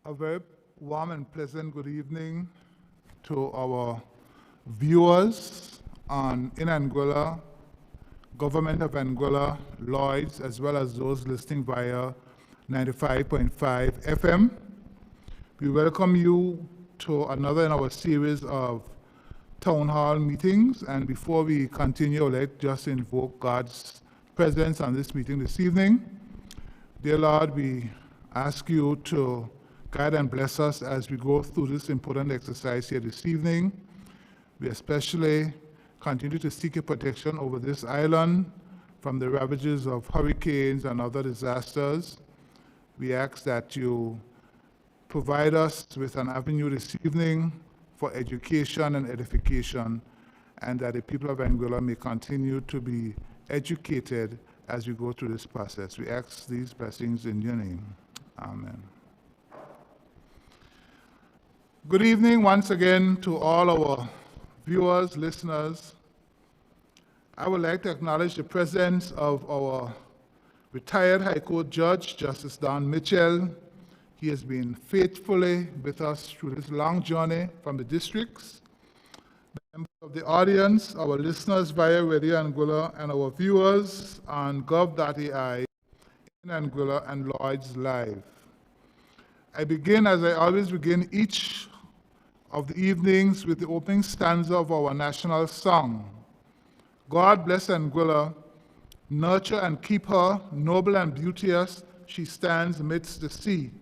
A very warm and pleasant good evening to our viewers in Anguilla, Government of Anguilla, Lloyds, as well as those listening via 95.5 FM. We welcome you to another in our series of town hall meetings. And before we continue, let's just invoke God's presence on this meeting this evening. Dear Lord, we ask you to guide and bless us as we go through this important exercise here this evening. We especially continue to seek your protection over this island from the ravages of hurricanes and other disasters. We ask that you provide us with an avenue this evening for education and edification, and that the people of Anguilla may continue to be educated as we go through this process. We ask these blessings in your name. Amen. Good evening once again to all our viewers, listeners. I would like to acknowledge the presence of our retired High Court Judge, Justice Don Mitchell. He has been faithfully with us through this long journey from the districts. The members of the audience, our listeners via Radio Anguilla, and our viewers on gov.ai in Anguilla and Lloyds Live. I begin, as I always begin each of the evenings, with the opening stanza of our national song. God bless Anguilla, nurture and keep her, noble and beauteous, she stands amidst the sea.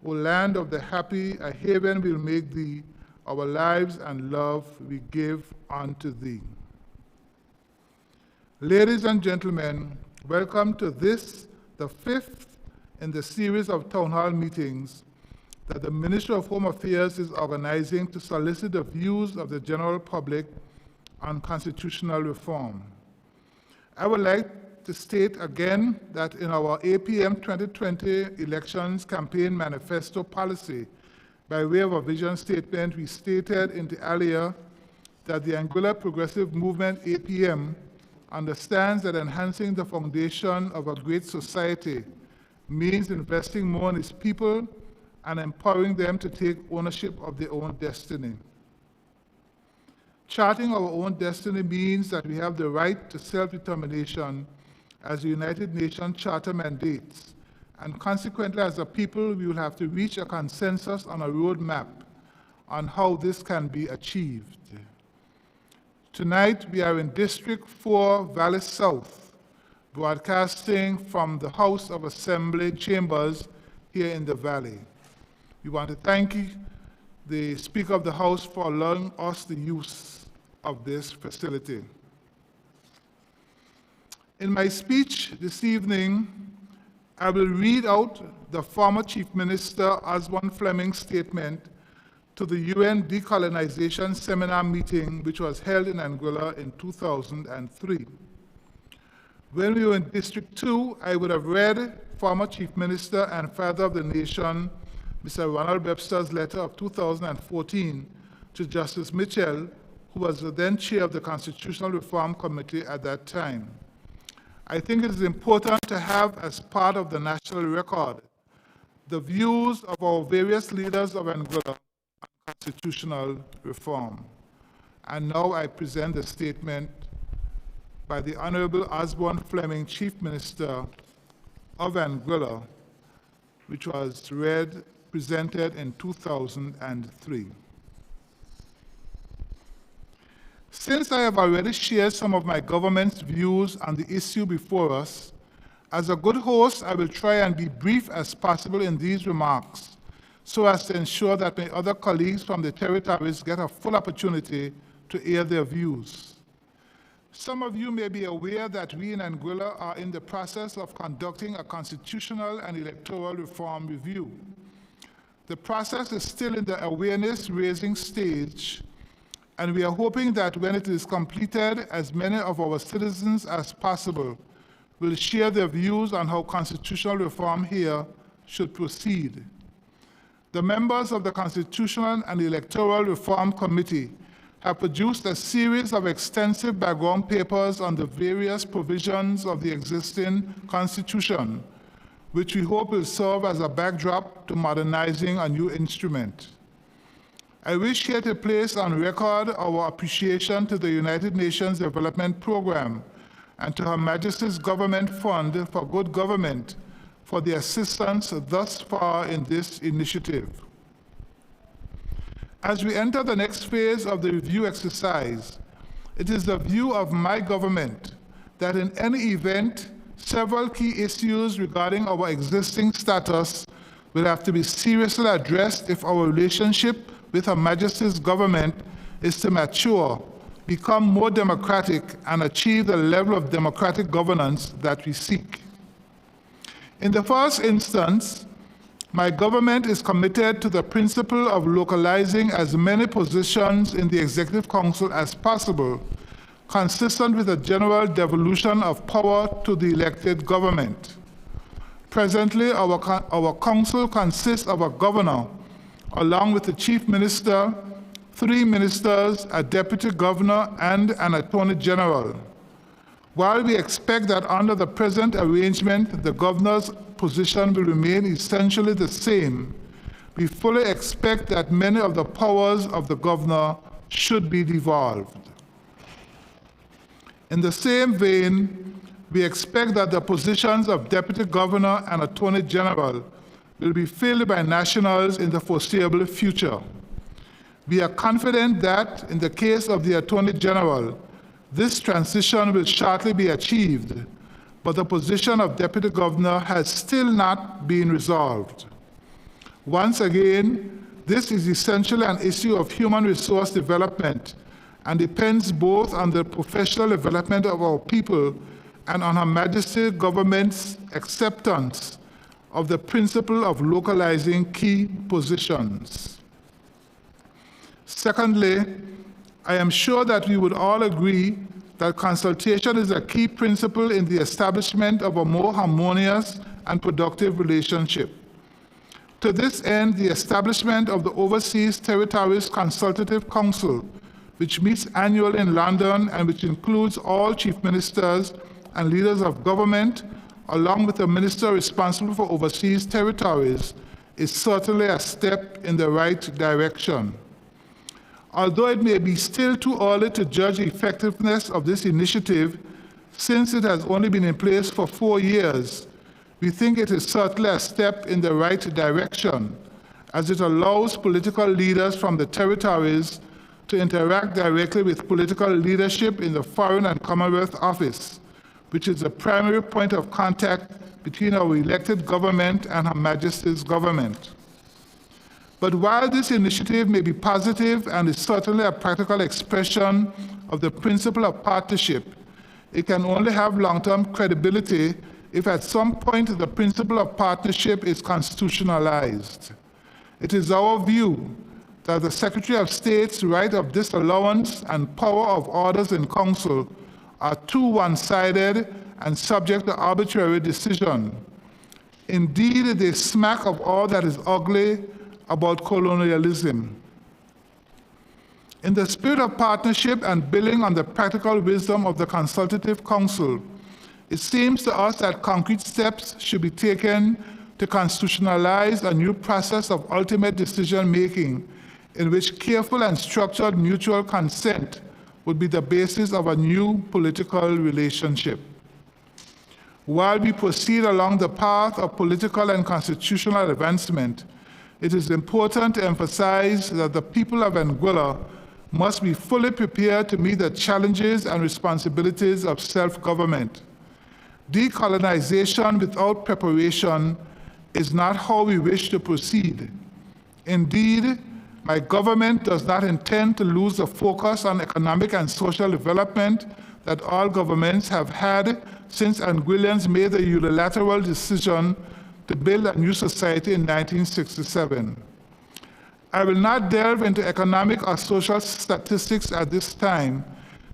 O land of the happy, a haven we'll make thee, our lives and love we give unto thee. Ladies and gentlemen, welcome to this, the fifth in the series of town hall meetings that the Ministry of Home Affairs is organizing to solicit the views of the general public on constitutional reform. I would like to state again that in our APM 2020 elections campaign manifesto policy, by way of a vision statement, we stated inter alia that the Anguilla Progressive Movement APM understands that enhancing the foundation of a great society means investing more in its people and empowering them to take ownership of their own destiny. Charting our own destiny means that we have the right to self-determination as the United Nations Charter mandates, and consequently, as a people, we will have to reach a consensus on a roadmap on how this can be achieved. Tonight, we are in District 4, Valley South, broadcasting from the House of Assembly chambers here in the Valley. We want to thank the Speaker of the House for allowing us the use of this facility. In my speech this evening, I will read out the former Chief Minister Osborne Fleming's statement to the UN Decolonization Seminar meeting, which was held in Anguilla in 2003. When we were in District 2, I would have read former Chief Minister and Father of the Nation, Mr. Ronald Webster's letter of 2014 to Justice Mitchell, who was the then chair of the Constitutional Reform Committee at that time. I think it is important to have as part of the national record the views of our various leaders of Anguilla on constitutional reform. And now I present the statement by the Honorable Osborne Fleming, Chief Minister of Anguilla, which was presented in 2003. Since I have already shared some of my government's views on the issue before us, as a good host, I will try and be brief as possible in these remarks so as to ensure that my other colleagues from the territories get a full opportunity to air their views. Some of you may be aware that we in Anguilla are in the process of conducting a constitutional and electoral reform review. The process is still in the awareness-raising stage, and we are hoping that when it is completed, as many of our citizens as possible will share their views on how constitutional reform here should proceed. The members of the Constitutional and Electoral Reform Committee have produced a series of extensive background papers on the various provisions of the existing Constitution, which we hope will serve as a backdrop to modernizing a new instrument. I wish here to place on record our appreciation to the United Nations Development Program and to Her Majesty's Government Fund for Good Government for the assistance thus far in this initiative. As we enter the next phase of the review exercise, it is the view of my government that in any event, several key issues regarding our existing status will have to be seriously addressed if our relationship with Her Majesty's government is to mature, become more democratic, and achieve the level of democratic governance that we seek. In the first instance, my government is committed to the principle of localizing as many positions in the Executive Council as possible, consistent with a general devolution of power to the elected government. Presently, our council consists of a governor, along with the chief minister, 3 ministers, a deputy governor, and an attorney general. While we expect that under the present arrangement, the governor's position will remain essentially the same, we fully expect that many of the powers of the governor should be devolved. In the same vein, we expect that the positions of deputy governor and attorney general will be filled by nationals in the foreseeable future. We are confident that, in the case of the attorney general, this transition will shortly be achieved, but the position of deputy governor has still not been resolved. Once again, this is essentially an issue of human resource development and depends both on the professional development of our people and on Her Majesty's government's acceptance of the principle of localizing key positions. Secondly, I am sure that we would all agree that consultation is a key principle in the establishment of a more harmonious and productive relationship. To this end, the establishment of the Overseas Territories Consultative Council, which meets annually in London and which includes all chief ministers and leaders of government, along with the minister responsible for overseas territories, is certainly a step in the right direction. Although it may be still too early to judge the effectiveness of this initiative, since it has only been in place for 4 years, we think it is certainly a step in the right direction, as it allows political leaders from the territories to interact directly with political leadership in the Foreign and Commonwealth Office, which is the primary point of contact between our elected government and Her Majesty's government. But while this initiative may be positive and is certainly a practical expression of the principle of partnership, it can only have long-term credibility if at some point the principle of partnership is constitutionalized. It is our view that the Secretary of State's right of disallowance and power of orders in council are too one-sided and subject to arbitrary decision. Indeed, they smack of all that is ugly about colonialism. In the spirit of partnership and building on the practical wisdom of the Consultative Council, it seems to us that concrete steps should be taken to constitutionalize a new process of ultimate decision-making in which careful and structured mutual consent would be the basis of a new political relationship. While we proceed along the path of political and constitutional advancement, it is important to emphasize that the people of Anguilla must be fully prepared to meet the challenges and responsibilities of self-government. Decolonization without preparation is not how we wish to proceed. Indeed, my government does not intend to lose the focus on economic and social development that all governments have had since Anguillians made the unilateral decision to build a new society in 1967. I will not delve into economic or social statistics at this time,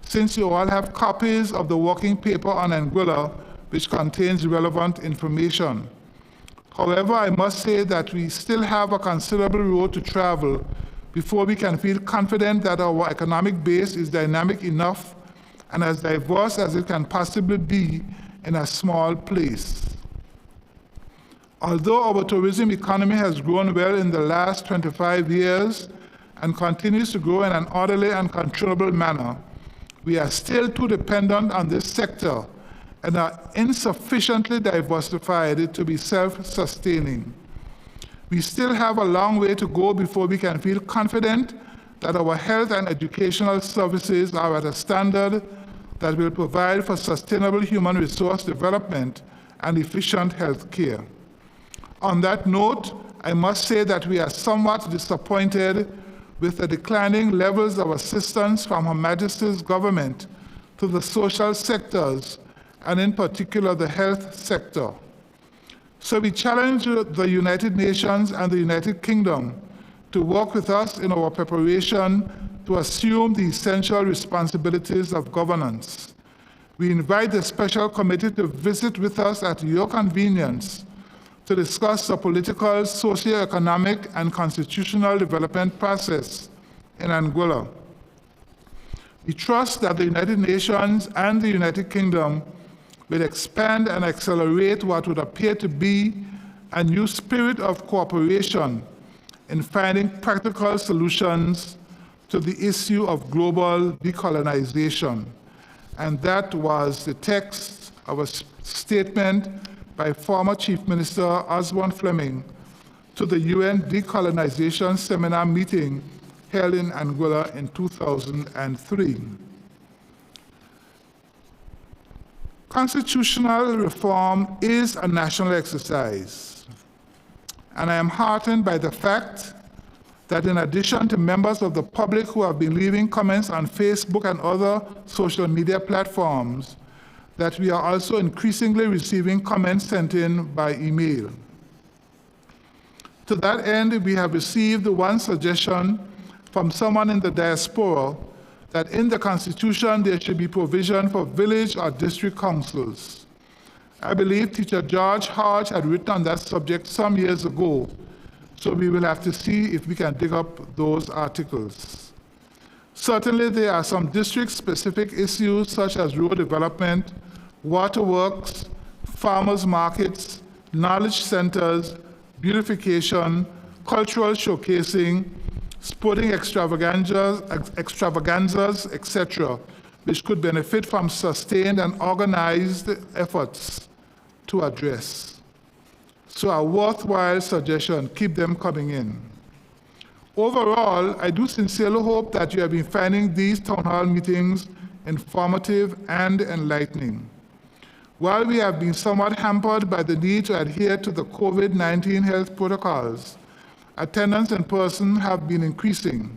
since you all have copies of the working paper on Anguilla, which contains relevant information. However, I must say that we still have a considerable road to travel before we can feel confident that our economic base is dynamic enough and as diverse as it can possibly be in a small place. Although our tourism economy has grown well in the last 25 years and continues to grow in an orderly and controllable manner, we are still too dependent on this sector and are insufficiently diversified to be self-sustaining. We still have a long way to go before we can feel confident that our health and educational services are at a standard that will provide for sustainable human resource development and efficient health care. On that note, I must say that we are somewhat disappointed with the declining levels of assistance from Her Majesty's government to the social sectors, and in particular the health sector. So we challenge the United Nations and the United Kingdom to work with us in our preparation to assume the essential responsibilities of governance. We invite the Special Committee to visit with us at your convenience to discuss the political, socio-economic, and constitutional development process in Anguilla. We trust that the United Nations and the United Kingdom will expand and accelerate what would appear to be a new spirit of cooperation in finding practical solutions to the issue of global decolonization. And that was the text of a statement by former Chief Minister Osborne Fleming to the UN Decolonization Seminar meeting held in Anguilla in 2003. Constitutional reform is a national exercise, and I am heartened by the fact that in addition to members of the public who have been leaving comments on Facebook and other social media platforms, that we are also increasingly receiving comments sent in by email. To that end, we have received one suggestion from someone in the diaspora that in the Constitution there should be provision for village or district councils. I believe Teacher George Hodge had written on that subject some years ago, so we will have to see if we can dig up those articles. Certainly there are some district-specific issues such as road development, waterworks, farmers markets, knowledge centers, beautification, cultural showcasing, sporting extravaganzas, etc., which could benefit from sustained and organized efforts to address. So a worthwhile suggestion, keep them coming in. Overall, I do sincerely hope that you have been finding these town hall meetings informative and enlightening. While we have been somewhat hampered by the need to adhere to the COVID-19 health protocols, attendance in person have been increasing.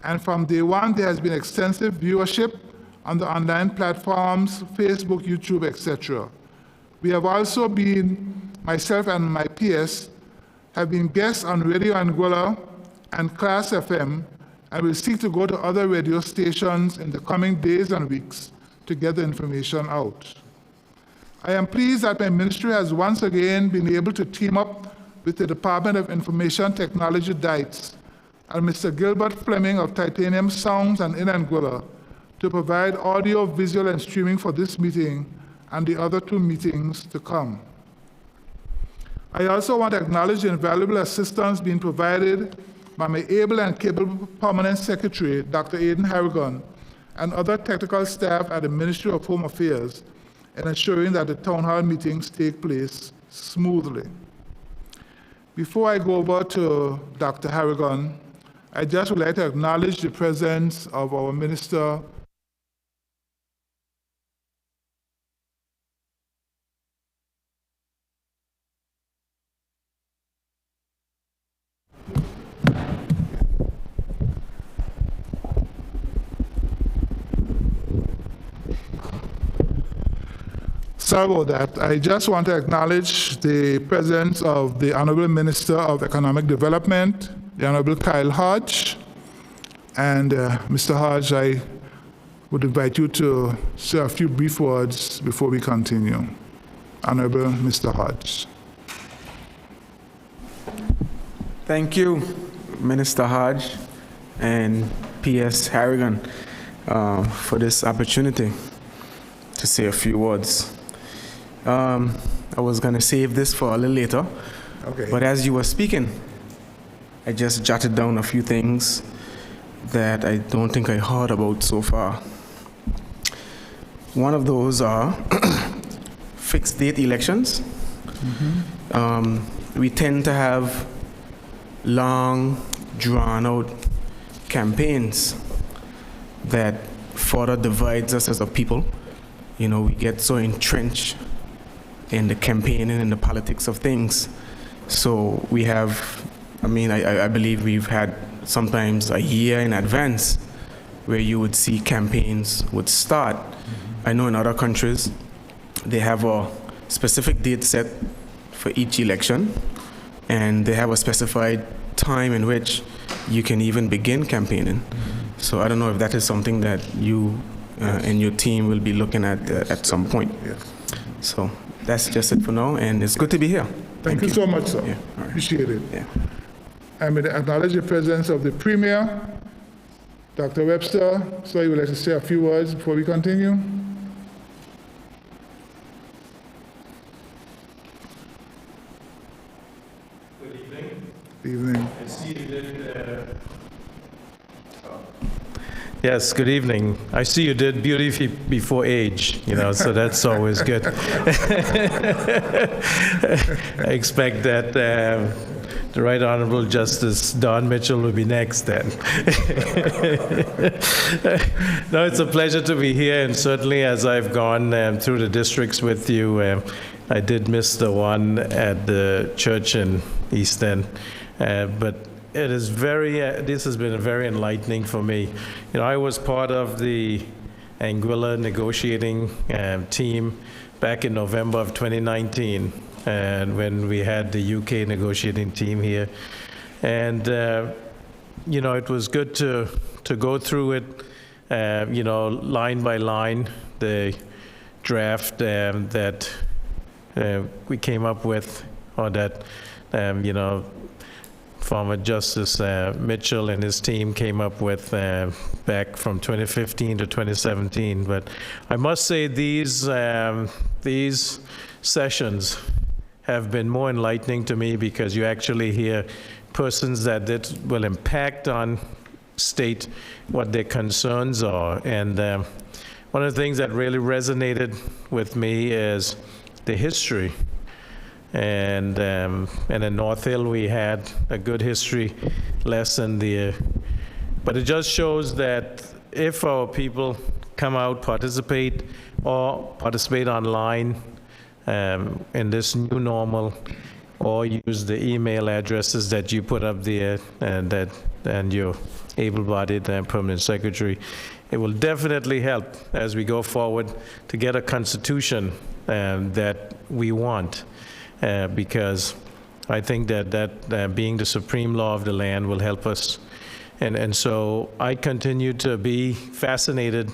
And from day one, there has been extensive viewership on the online platforms, Facebook, YouTube, etc. We have also been, myself and my peers, have been guests on Radio Anguilla and Class FM, and will seek to go to other radio stations in the coming days and weeks to get the information out. I am pleased that my ministry has once again been able to team up with the Department of Information Technology, DITES, and Mr. Gilbert Fleming of Titanium Sounds and in Anguilla to provide audio, visual, and streaming for this meeting and the other two meetings to come. I also want to acknowledge the invaluable assistance being provided by my able and capable Permanent Secretary, Dr. Aidan Harrigan, and other technical staff at the Ministry of Home Affairs in ensuring that the town hall meetings take place smoothly. Before I go over to Dr. Harrigan, I just would like to acknowledge the presence of our Minister Sorry about that. I just want to acknowledge the presence of the Honorable Minister of Economic Development, the Honorable Kyle Hodge. And Mr. Hodge, I would invite you to say a few brief words before we continue. Honorable Mr. Hodge. Thank you, Minister Hodge and P.S. Harrigan, for this opportunity to say a few words. I I was going to save this for a little later. Okay. But as you were speaking, I just jotted down a few things that I don't think I heard about so far. One of those are fixed date elections. We tend to have long, drawn-out campaigns that further divides us as a people. You know, we get so entrenched in the campaigning and the politics of things. So we have, I believe we've had sometimes a year in advance where you would see campaigns would start. I know in other countries, they have a specific date set for each election, and they have a specified time in which you can even begin campaigning. So I don't know if that is something that you and your team will be looking at some point. Yes. So that's just it for now, and it's good to be here. Thank you so much, sir. Yeah, all right. Appreciate it. Yeah. I may acknowledge the presence of the Premier, Dr. Webster. So you would like to say a few words before we continue? Good evening. Good evening. I see you did. Yes, good evening. I see you did beauty before age, so that's always good. I expect that the Right Honorable Justice Don Mitchell will be next then. No, it's a pleasure to be here, and certainly as I've gone through the districts with you, I did miss the one at the church in East End, but it is this has been very enlightening for me. I was part of the Anguilla negotiating team back in November of 2019, and when we had the UK negotiating team here. And, it was good to go through it, line by line, the draft that we came up with, or that, former Justice Mitchell and his team came up with back from 2015 to 2017. But I must say these sessions have been more enlightening to me, because you actually hear persons that will impact on state what their concerns are. And one of the things that really resonated with me is the history. And in North Hill, we had a good history lesson there. But it just shows that if our people come out, participate, or participate online in this new normal, or use the email addresses that you put up there, and your able-bodied permanent secretary, it will definitely help as we go forward to get a constitution that we want. Because I think that being the supreme law of the land will help us. And so I continue to be fascinated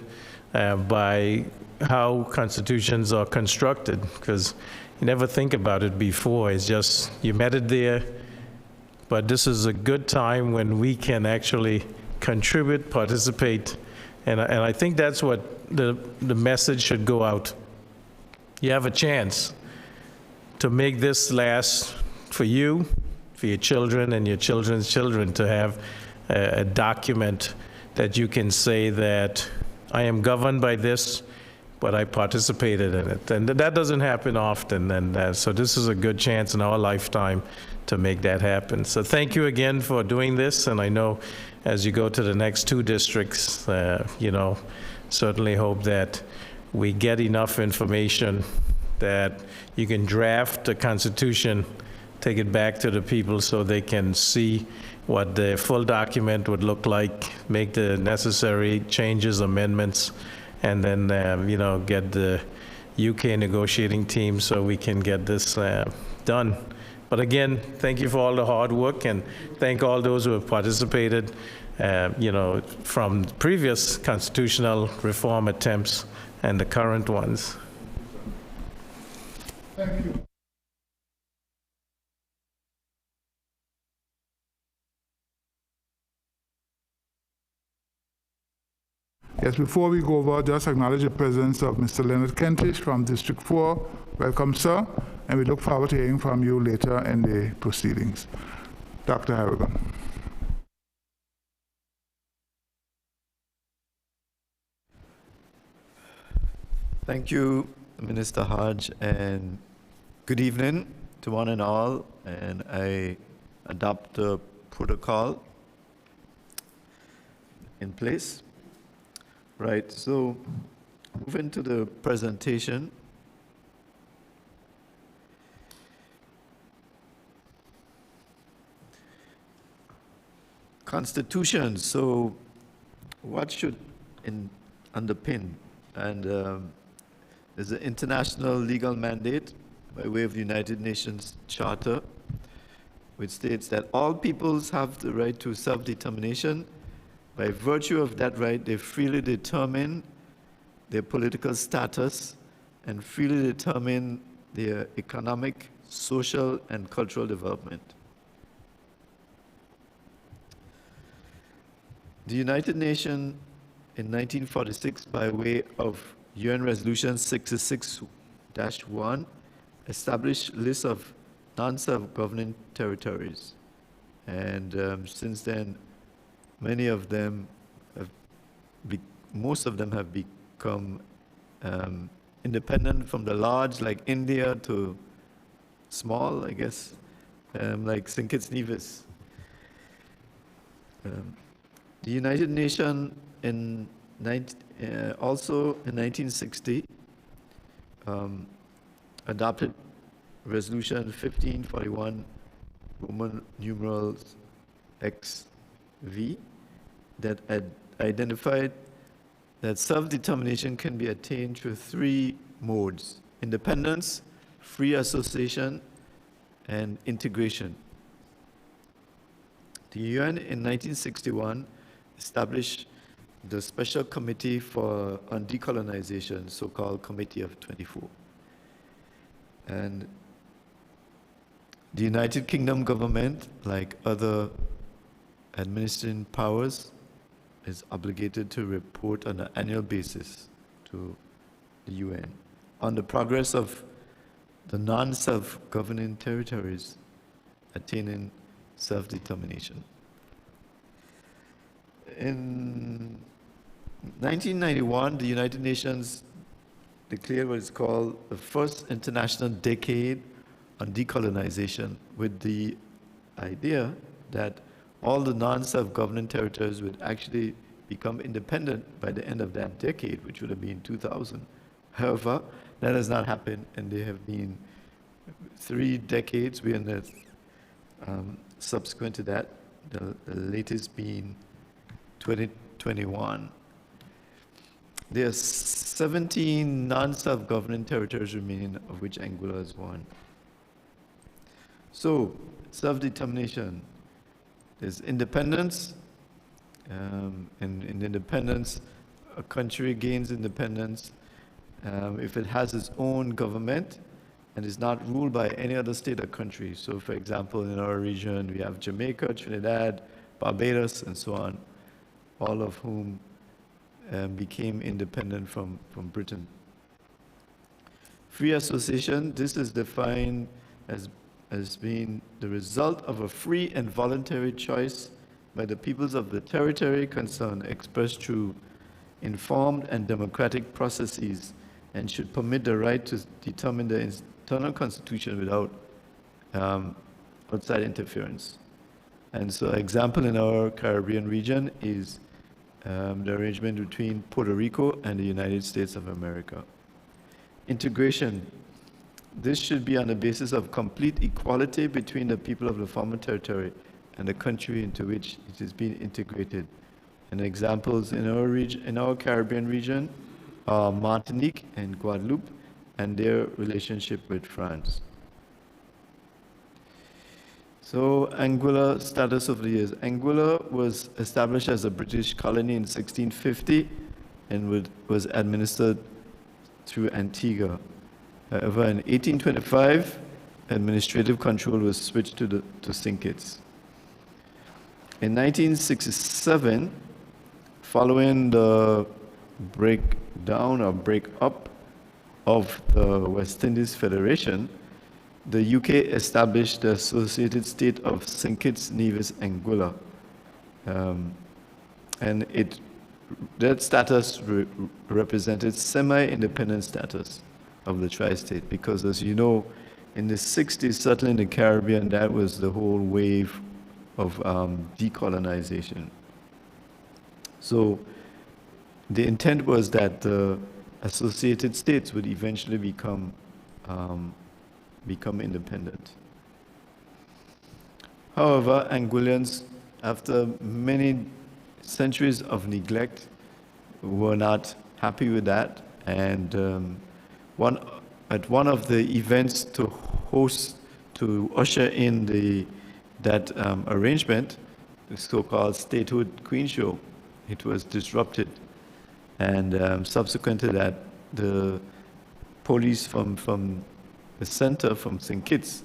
by how constitutions are constructed, because you never think about it before. It's just, you met it there, but this is a good time when we can actually contribute, participate, and I think that's what the message should go out. You have a chance to make this last for you, for your children and your children's children, to have a document that you can say that I am governed by this, but I participated in it. And that doesn't happen often, and so this is a good chance in our lifetime to make that happen. So thank you again for doing this, and I know as you go to the next two districts, certainly hope that we get enough information that you can draft a constitution, take it back to the people so they can see what the full document would look like, make the necessary changes, amendments, and then, get the UK negotiating team so we can get this done. But again, thank you for all the hard work, and thank all those who have participated, from previous constitutional reform attempts and the current ones. Thank you. Yes, before we go over, just acknowledge the presence of Mr. Leonard Kentish from District 4. Welcome, sir, and we look forward to hearing from you later in the proceedings. Dr. Harrigan. Thank you, Minister Hodge, and good evening to one and all. And I adopt the protocol in place. Right, so moving to the presentation. Constitution, so what should underpin? And there's an international legal mandate by way of the United Nations Charter, which states that all peoples have the right to self-determination. By virtue of that right, they freely determine their political status and freely determine their economic, social, and cultural development. The United Nations in 1946, by way of UN Resolution 66-1, established lists of non-self-governing territories. And since then, many of them, most of them have become independent, from the large, like India, to small, I guess, like St. Kitts Nevis. The United Nations also in 1960 adopted Resolution 1541, Roman numerals XV, that identified that self-determination can be attained through 3 modes: independence, free association, and integration. The UN in 1961 established the Special Committee on Decolonization, so-called Committee of 24. And the United Kingdom government, like other administering powers, is obligated to report on an annual basis to the UN on the progress of the non-self-governing territories attaining self-determination. In 1991, the United Nations declared what is called the first international decade on decolonization, with the idea that all the non-self-governing territories would actually become independent by the end of that decade, which would have been 2000. However, that has not happened, and there have been 3 decades. We are in the subsequent to that, the latest being 2021. There are 17 non-self-governing territories remaining, of which Anguilla is one. So, self-determination. There's independence, and in independence, a country gains independence if it has its own government and is not ruled by any other state or country. So, for example, in our region, we have Jamaica, Trinidad, Barbados, and so on, all of whom became independent from Britain. Free association, this is defined as being the result of a free and voluntary choice by the peoples of the territory concerned, expressed through informed and democratic processes, and should permit the right to determine the internal constitution without outside interference. And so, an example in our Caribbean region is the arrangement between Puerto Rico and the United States of America. Integration. This should be on the basis of complete equality between the people of the former territory and the country into which it is being integrated. And examples in our region, in our Caribbean region, are Martinique and Guadeloupe, and their relationship with France. So, Anguilla status of the years. Anguilla was established as a British colony in 1650 and was administered through Antigua. However, in 1825, administrative control was switched to St. Kitts. In 1967, following the breakdown or break up of the West Indies Federation, the UK established the associated state of St. Kitts, Nevis, Anguilla. And that status represented semi-independent status of the tri-state, because as you know, in the 60s, certainly in the Caribbean, that was the whole wave of decolonization. So the intent was that the associated states would eventually become independent. However, Anguillians, after many centuries of neglect, were not happy with that, and at one of the events to usher in that arrangement, the so-called Statehood Queen Show, it was disrupted, and subsequent to that, the police from the center, from St. Kitts,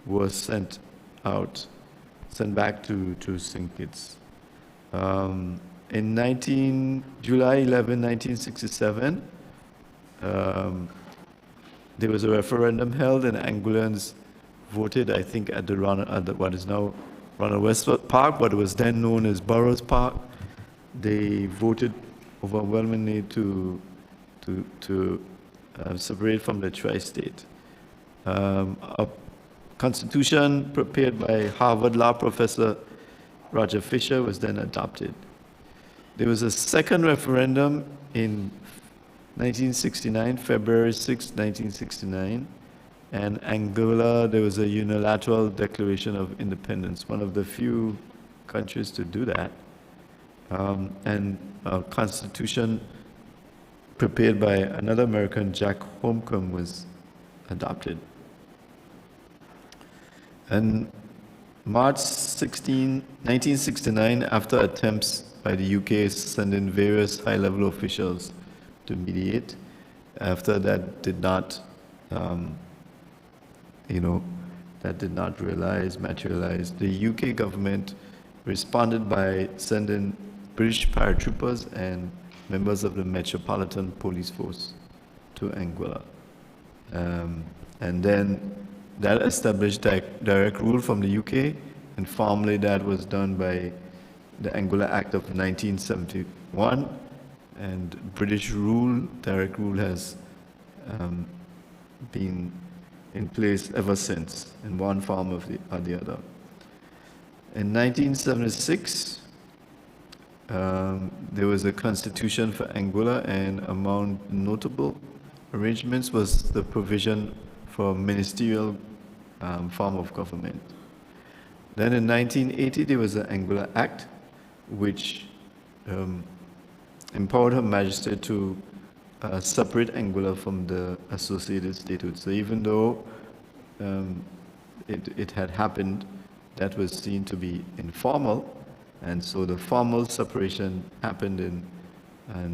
was sent back to St. Kitts. In July 11, 1967, there was a referendum held, and Anguillians voted, I think, at what is now Ronald Westwood Park, what was then known as Burroughs Park. They voted overwhelmingly to separate from the tri-state. A constitution prepared by Harvard law professor Roger Fisher was then adopted. There was a second referendum in 1969, February 6, 1969, and Anguilla, there was a unilateral declaration of independence, one of the few countries to do that. And a constitution prepared by another American, Jack Holcomb, was adopted. And March 16, 1969, after attempts by the UK sending various high-level officials to mediate, after that did not, materialize, the UK government responded by sending British paratroopers and members of the Metropolitan Police Force to Anguilla. And then that established direct rule from the UK, and formally that was done by the Anguilla Act of 1971, and British rule, direct rule, has been in place ever since, in one form or the other. In 1976, there was a constitution for Anguilla, and among notable arrangements was the provision for ministerial form of government. Then in 1980, there was the Anguilla Act, which empowered Her Majesty to separate Anguilla from the associated statehood. So even though it had happened, that was seen to be informal, and so the formal separation happened in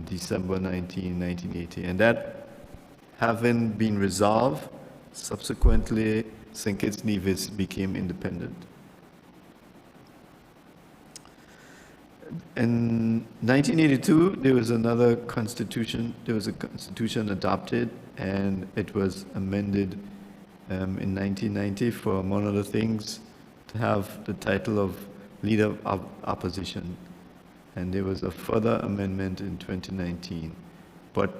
December 1980. And that having been resolved, subsequently St. Kitts Nevis became independent. In 1982, there was another constitution. There was a constitution adopted, and it was amended in 1990 for, among other things, to have the title of Leader of Opposition. And there was a further amendment in 2019. But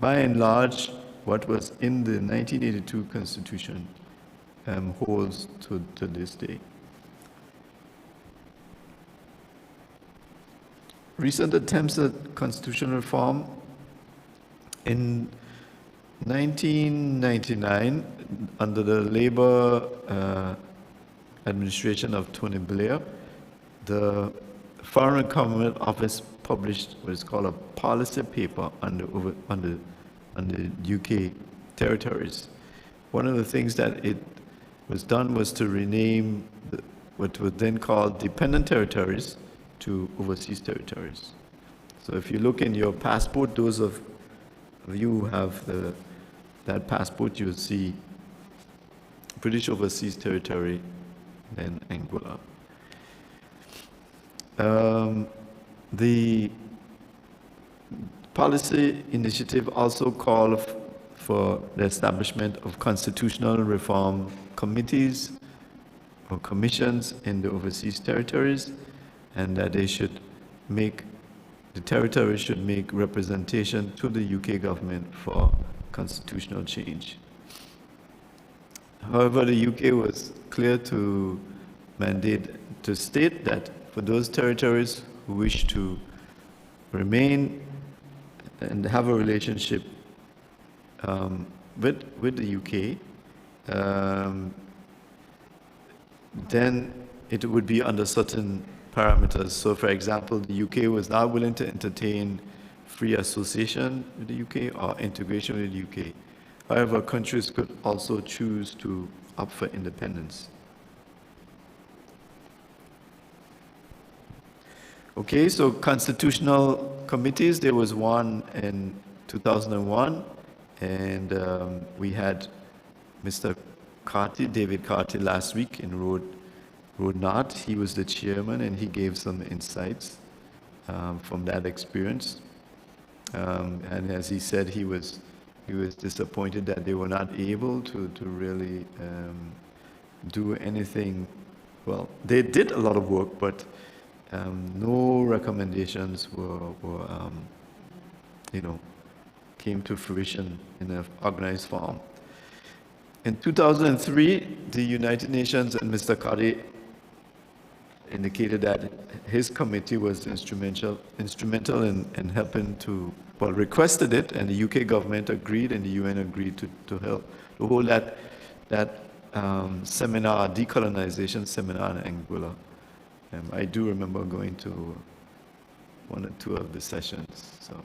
by and large, what was in the 1982 Constitution holds to this day. Recent attempts at constitutional reform. In 1999, under the Labour administration of Tony Blair, the Foreign and Commonwealth Office published what is called a policy paper on the UK territories. One of the things that it was done was to rename what were then called dependent territories to overseas territories. So if you look in your passport, those of you who have that passport, you'll see British Overseas Territory, then Anguilla. The policy initiative also called for the establishment of constitutional reform committees or commissions in the overseas territories, and that they should make, the territories should make representation to the UK government for constitutional change. However, the UK was clear to state that for those territories who wish to remain and have a relationship with the UK, then it would be under certain parameters. So, for example, the UK was not willing to entertain free association with the UK or integration with the UK. However, countries could also choose to opt for independence. Okay, so constitutional committees, there was one in 2001, and we had Mr. Carty, David Carty, last week in Road North. He was the chairman, and he gave some insights from that experience. And as he said, he was disappointed that they were not able to really do anything. Well, they did a lot of work, but no recommendations came to fruition in an organized form. In 2003, the United Nations and Mr. Carty indicated that his committee was instrumental in helping to, well, requested it, and the UK government agreed, and the UN agreed to help to hold that seminar, decolonization seminar in Anguilla. I do remember going to one or two of the sessions, so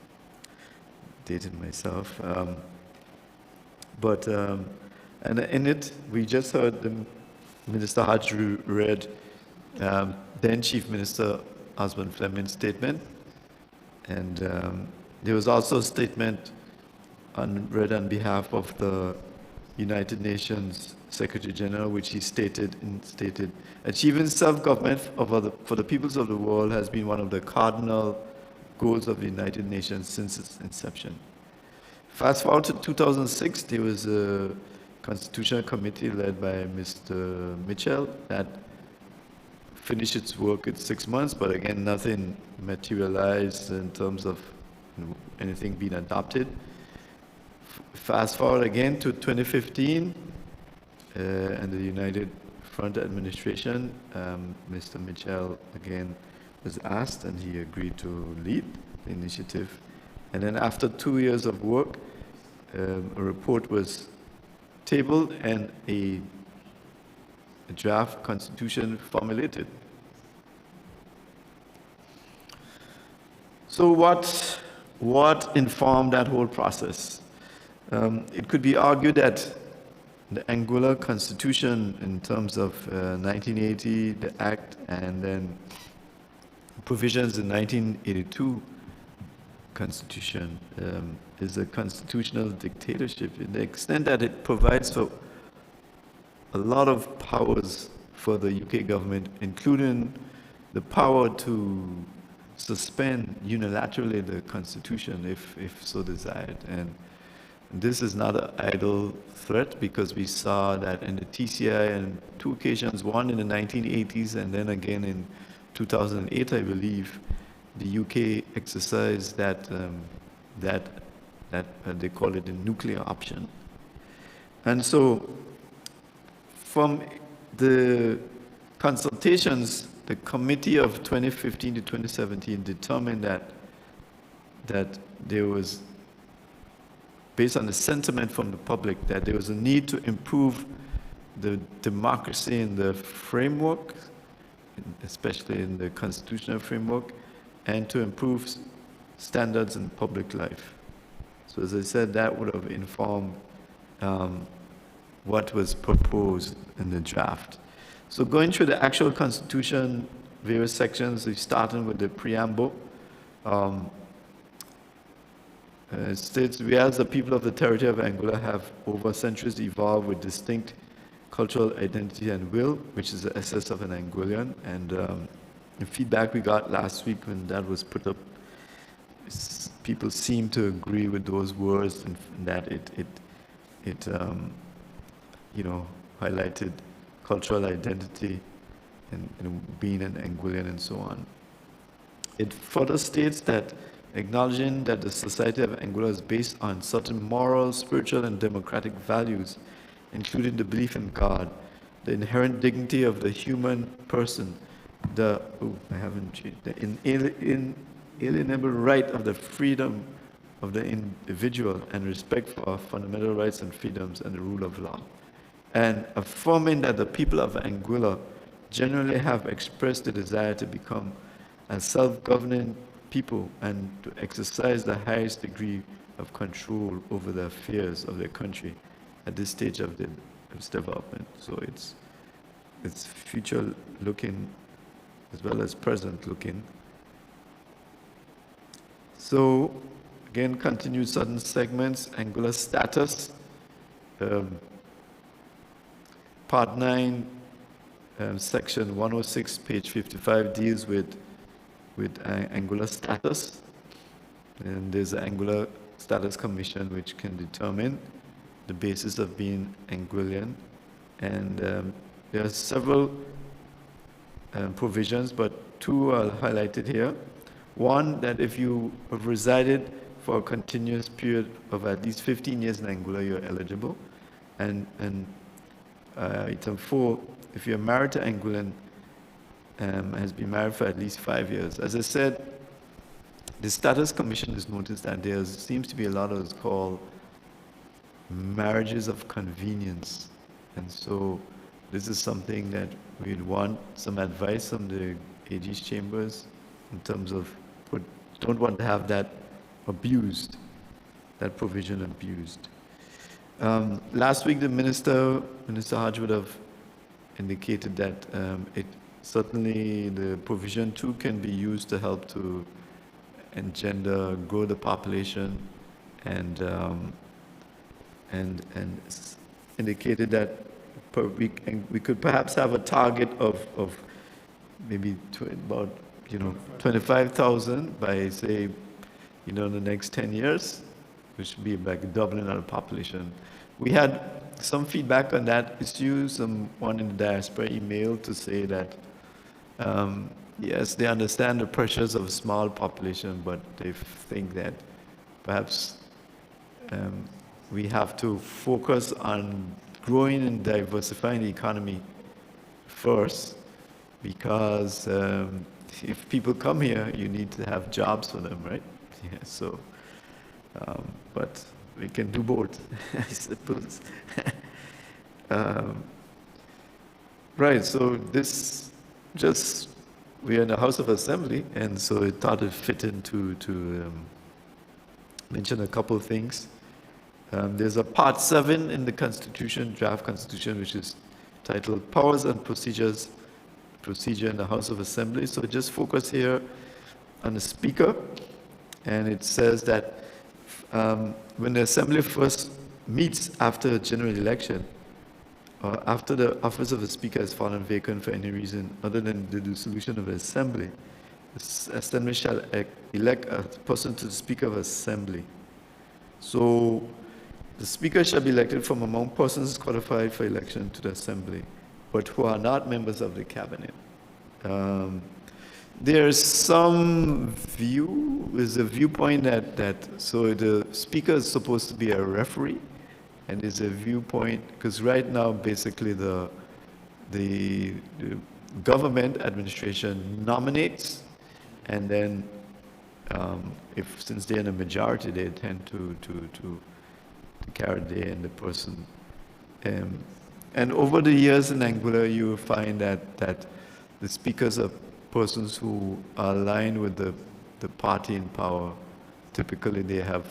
dated myself. And in it, we just heard the Minister Hodge read then Chief Minister Osborne Fleming's statement, and there was also a statement read on behalf of the United Nations Secretary General, which he stated, achieving self-government for the peoples of the world has been one of the cardinal goals of the United Nations since its inception. Fast forward to 2006, there was a Constitutional Committee led by Mr. Mitchell that finished its work in 6 months, but again, nothing materialized in terms of anything being adopted. Fast forward again to 2015, and the United Front administration, Mr. Mitchell again was asked, and he agreed to lead the initiative. And then after 2 years of work, a report was tabled and a draft constitution formulated. So what informed that whole process? It could be argued that the Anguilla Constitution, in terms of 1980, the Act, and then provisions in 1982 Constitution, is a constitutional dictatorship in the extent that it provides for a lot of powers for the UK government, including the power to suspend unilaterally the Constitution if so desired. And this is not an idle threat, because we saw that in the TCI on 2 occasions, one in the 1980s and then again in 2008, I believe, the UK exercised that they call it the nuclear option. And so from the consultations, the committee of 2015 to 2017 determined that there was, based on the sentiment from the public, that there was a need to improve the democracy in the framework, especially in the constitutional framework, and to improve standards in public life. So as I said, that would have informed what was proposed in the draft. So going through the actual Constitution, various sections, starting with the Preamble, it states, we as the people of the territory of Anguilla have over centuries evolved with distinct cultural identity and will, which is the essence of an Anguillian. And the feedback we got last week when that was put up people seem to agree with those words, and that it you know, highlighted cultural identity and being an Anguillan and so on. It further states that acknowledging that the society of Anguilla is based on certain moral, spiritual, and democratic values, including the belief in God, the inherent dignity of the human person, the inalienable right of the freedom of the individual, and respect for fundamental rights and freedoms and the rule of law. And affirming that the people of Anguilla generally have expressed the desire to become a self-governing people and to exercise the highest degree of control over the affairs of their country at this stage of its development. So it's future-looking as well as present-looking. So, again, continue certain segments, Anguilla status. Part 9, section 106, page 55, deals with Anguilla status. And there's an Anguilla Status Commission which can determine the basis of being Anguillan. And there are several provisions, but two are highlighted here. One, that if you have resided for a continuous period of at least 15 years in Anguilla, you're eligible. And item 4, if you're married to Anguillan, has been married for at least 5 years. As I said, the Status Commission has noticed that there seems to be a lot of what's called marriages of convenience. And so this is something that we'd want some advice from the AG's chambers in terms of, don't want to have that abused, that provision abused. Last week, the Minister Hodge would have indicated that certainly the provision 2 can be used to help to engender, grow the population, and indicated that we could perhaps have a target of maybe about 25,000 by, say, in the next 10 years, which would be like doubling our population. We had some feedback on that issue. Someone in the Diaspora emailed to say that yes, they understand the pressures of a small population, but they think that perhaps we have to focus on growing and diversifying the economy first, because if people come here, you need to have jobs for them, right? Yeah, so, but we can do both, I suppose. Right, so this we're in the House of Assembly, and so it thought it fit into to mention a couple of things. There's a Part 7 in the Constitution, draft Constitution, which is titled Powers and Procedure in the House of Assembly. So just focus here on the Speaker, and it says that when the Assembly first meets after a general election, or after the office of the Speaker has fallen vacant for any reason other than the dissolution of the Assembly, the Assembly shall elect a person to the Speaker of the Assembly. So the Speaker shall be elected from among persons qualified for election to the Assembly, but who are not members of the Cabinet. There's some there's a viewpoint that so the Speaker is supposed to be a referee, and there's a viewpoint, because right now basically the government administration nominates, and then since they're in a majority, they tend to carry the day and the person. And over the years in Anguilla, you will find that the speakers are persons who are aligned with the party in power. Typically, they have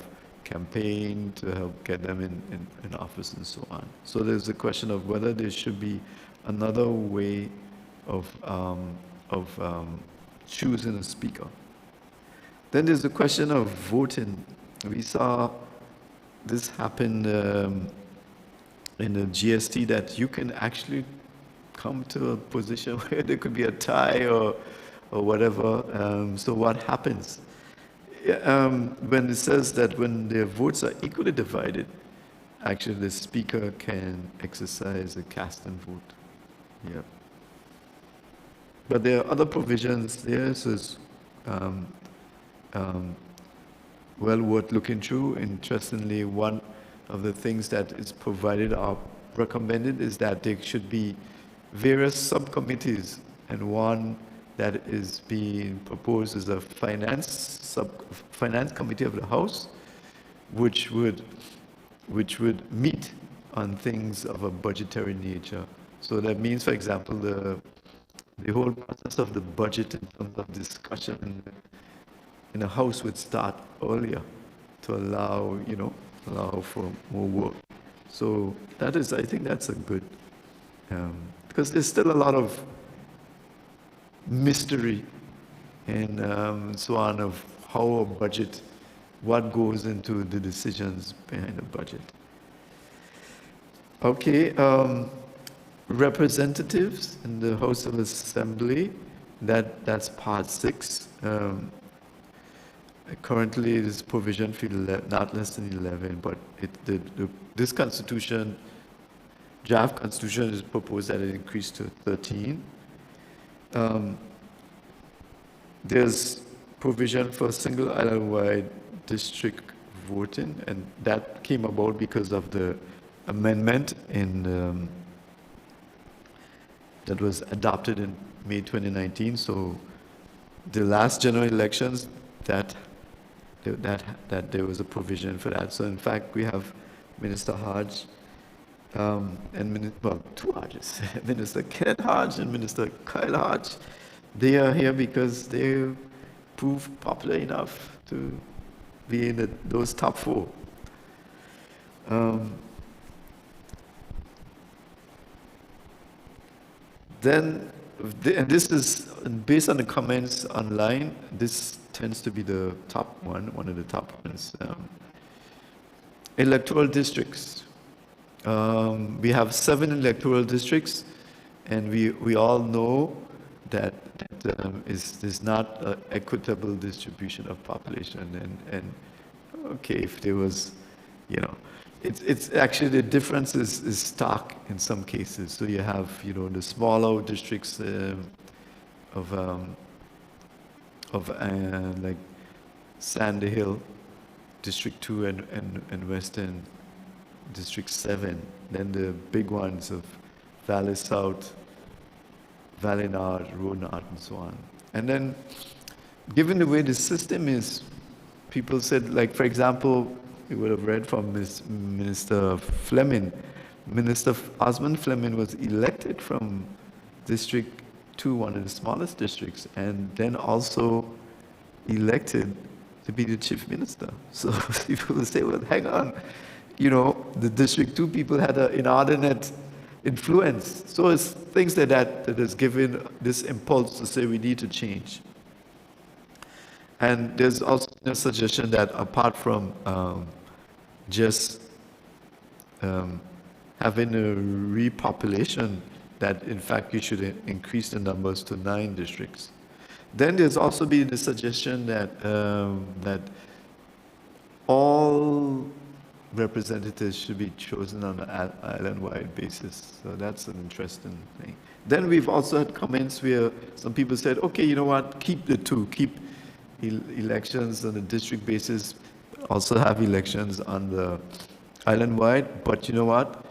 campaigned to help get them in office and so on. So there's a question of whether there should be another way of choosing a speaker. Then there's the question of voting. We saw this happen in the GST, that you can actually come to a position where there could be a tie or whatever. So what happens? when it says that when their votes are equally divided, actually the speaker can exercise a cast and vote. Yeah. But there are other provisions there, so it's well worth looking through. Interestingly, one of the things that is provided or recommended is that there should be various subcommittees, and one that is being proposed is a finance committee of the House, which would meet on things of a budgetary nature. So that means, for example, the whole process of the budget in terms of discussion in the House would start earlier to allow for more work. So that is, I think that's a good, because there's still a lot of mystery and so on of how a budget, what goes into the decisions behind the budget. Okay, representatives in the House of Assembly, that's part 6. Currently, it is provision for not less than 11, but this constitution, draft constitution, is proposed that it increase to 13. There's provision for single island-wide district voting, and that came about because of the amendment that was adopted in May 2019. So the last general elections, that there was a provision for that. So in fact, we have Minister Hodge and two Hodges, Minister Kenneth Hodge and Minister Kyle Hodge. They are here because they proved popular enough to be in those top 4. And this is based on the comments online. This tends to be the top one of the top ones. Electoral districts. We have 7 electoral districts, and we all know that is not an equitable distribution of population. And okay, if there was, it's actually, the difference is stark in some cases. So you have, the smaller districts of like Sandy Hill, District 2 and Western District 7. Then the big ones of Valley South, Valley North, Road North, and so on. And then, given the way the system is, people said, like, for example, you would have read from Minister Fleming. Minister Osmond Fleming was elected from District 2, one of the smallest districts, and then also elected to be the chief minister. So people will say, well, hang on, the District 2 people had an inordinate influence. So it's things like that has given this impulse to say we need to change. And there's also a suggestion that apart from just having a repopulation, that in fact you should increase the numbers to 9 districts. Then there's also been the suggestion that all representatives should be chosen on an island-wide basis. So that's an interesting thing. Then we've also had comments where some people said, okay, you know what, keep the 2, keep elections on a district basis, also have elections on the island-wide, but you know what?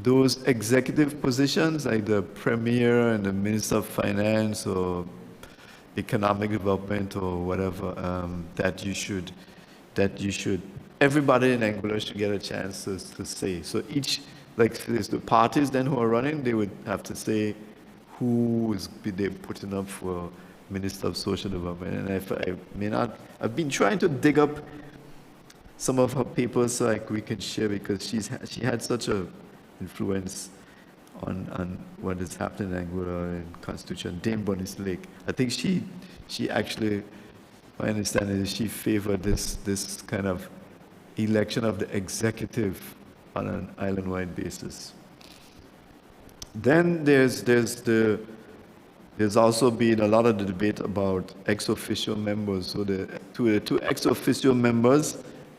Those executive positions, like the Premier and the Minister of Finance or Economic Development or whatever, that you should, everybody in Anguilla should get a chance to say. So each, like there's the parties then who are running, they would have to say who is they putting up for Minister of Social Development. And if I may not, I've been trying to dig up some of her papers so like we can share, because she had such a influence on what is happening in Anguilla and Constitution. Dame Bernice Lake, I think she actually, my understanding is she favored this kind of election of the executive on an island-wide basis. Then there's the There's also been a lot of debate about ex officio members. So the two ex officio members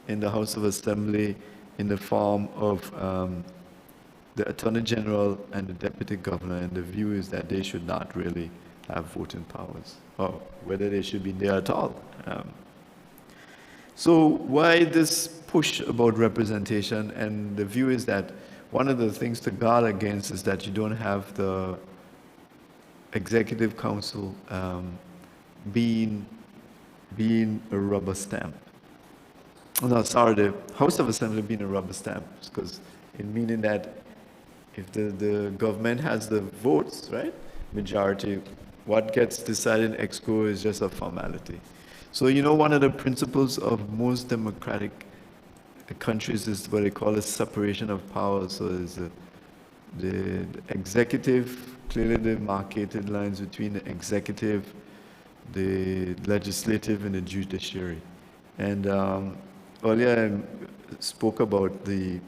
in the House of Assembly in the form of the Attorney General and the Deputy Governor, and the view is that they should not really have voting powers, or whether they should be there at all. So why this push about representation? And the view is that one of the things to guard against is that you don't have the Executive Council being a rubber stamp. No, sorry, the House of Assembly being a rubber stamp, because it meaning that if the government has the votes, right, majority, what gets decided in EXCO is just a formality. So, you know, one of the principles of most democratic countries is what they call a separation of powers. So there's the executive, clearly demarcated lines between the executive, the legislative, and the judiciary. And earlier I spoke about the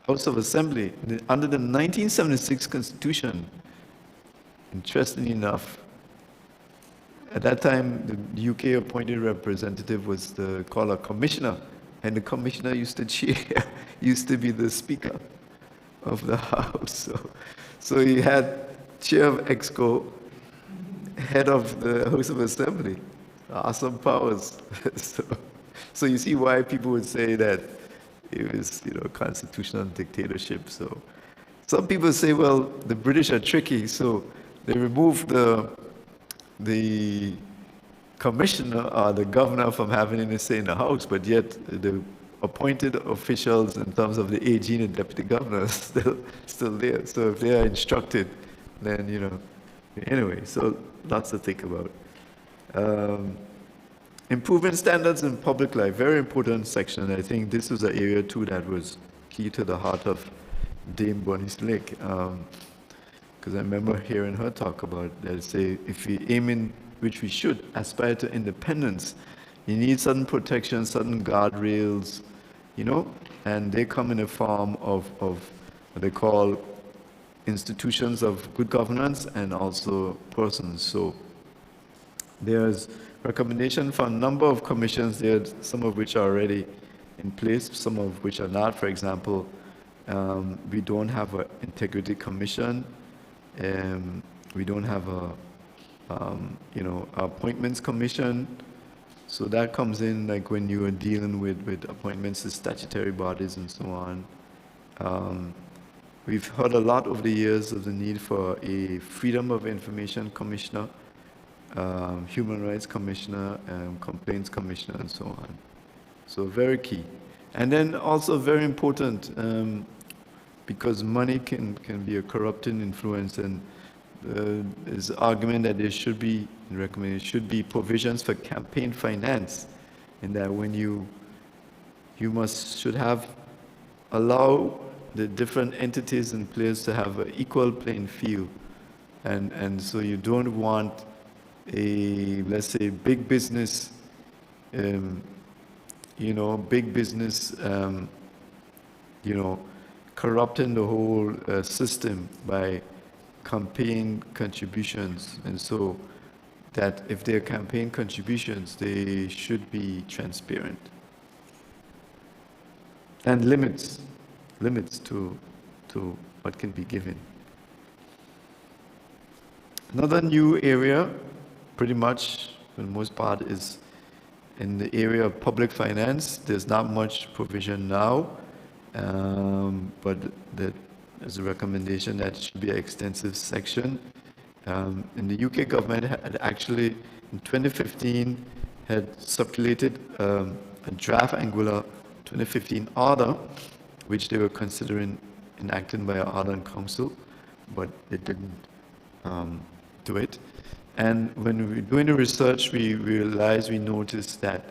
House of Assembly. Under the 1976 Constitution, interestingly enough, at that time, the UK appointed representative was called a commissioner, and the commissioner used to be the Speaker of the House. So he had chair of EXCO, head of the House of Assembly. Awesome powers. So you see why people would say that it was, you know, constitutional dictatorship. So some people say, well, the British are tricky, so they removed the commissioner or the governor from having any say in the House, but yet the appointed officials in terms of the AG and deputy governor are still there. So if they are instructed, then, you know, anyway, so lots to think about. Improving standards in public life, very important section. I think this was an area too that was key to the heart of Dame Bernice Lake. Because I remember hearing her talk about that, say, if we aim in, which we should, aspire to independence, you need certain protections, certain guardrails, you know, and they come in the form of what they call institutions of good governance and also persons. So there's recommendation for a number of commissions there, some of which are already in place, some of which are not. For example, we don't have an integrity commission. We don't have appointments commission. So that comes in like when you are dealing with appointments to statutory bodies and so on. We've heard a lot over the years of the need for a Freedom of Information Commissioner, Human Rights Commissioner, Complaints Commissioner, and so on. So very key. And then also very important, because money can be a corrupting influence, and there's an argument that there should be, should be provisions for campaign finance, and that when you should allow the different entities and players to have an equal playing field, and so you don't want let's say big business, corrupting the whole system by campaign contributions. And so that if they're campaign contributions, they should be transparent. And limits to what can be given. Another new area, pretty much for the most part, is in the area of public finance. There's not much provision now, but there's a recommendation that it should be an extensive section. And the UK government had actually, in 2015, had circulated a draft Anguilla 2015 order, which they were considering enacting by an order in council, but they didn't do it. And when we were doing the research, we noticed that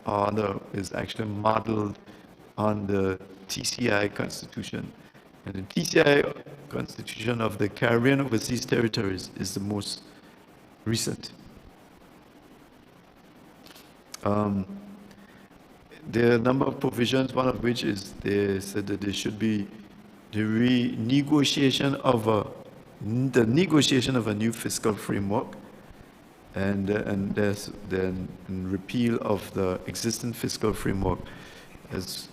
order is actually modeled on the TCI Constitution. And the TCI Constitution of the Caribbean Overseas Territories is the most recent. There are a number of provisions, one of which is they said that there should be the negotiation of a new fiscal framework, and there's then repeal of the existing fiscal framework. As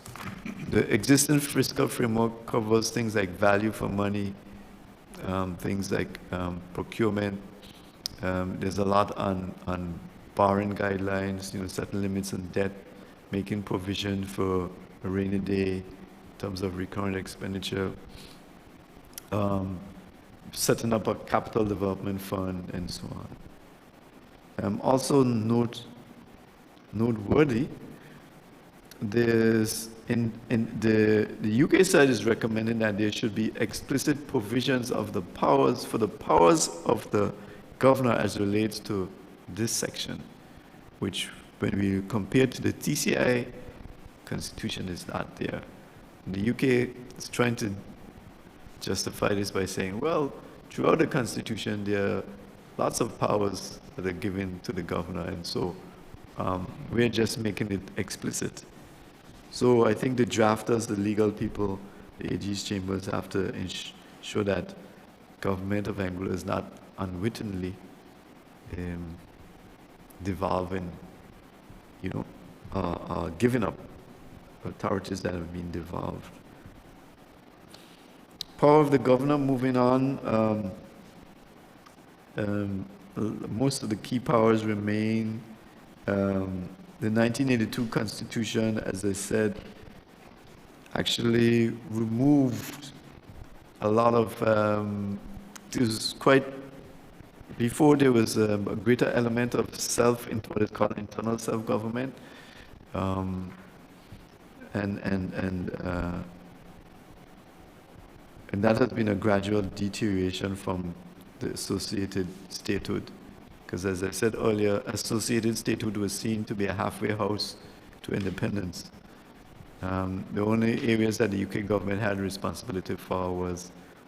the existing fiscal framework covers things like value for money, things like procurement. There's a lot on borrowing guidelines, setting limits on debt, making provision for a rainy day in terms of recurrent expenditure, setting up a capital development fund, and so on. Also noteworthy, there's in the UK side is recommending that there should be explicit provisions of the powers of the governor as relates to this section, which when we compare to the TCI constitution is not there. The UK is trying to justify this by saying, well, throughout the constitution there are lots of powers that are given to the governor, and so we're just making it explicit. So I think the drafters, the legal people, the AG's chambers have to ensure that government of Anguilla is not unwittingly devolving, giving up authorities that have been devolved. Power of the governor, moving on, most of the key powers remain. The 1982 Constitution, as I said, actually removed a lot of, it was quite, before there was a greater element of what is called internal self-government, and that has been a gradual deterioration from the associated statehood. Because as I said earlier, associated statehood was seen to be a halfway house to independence. The only areas that the UK government had responsibility for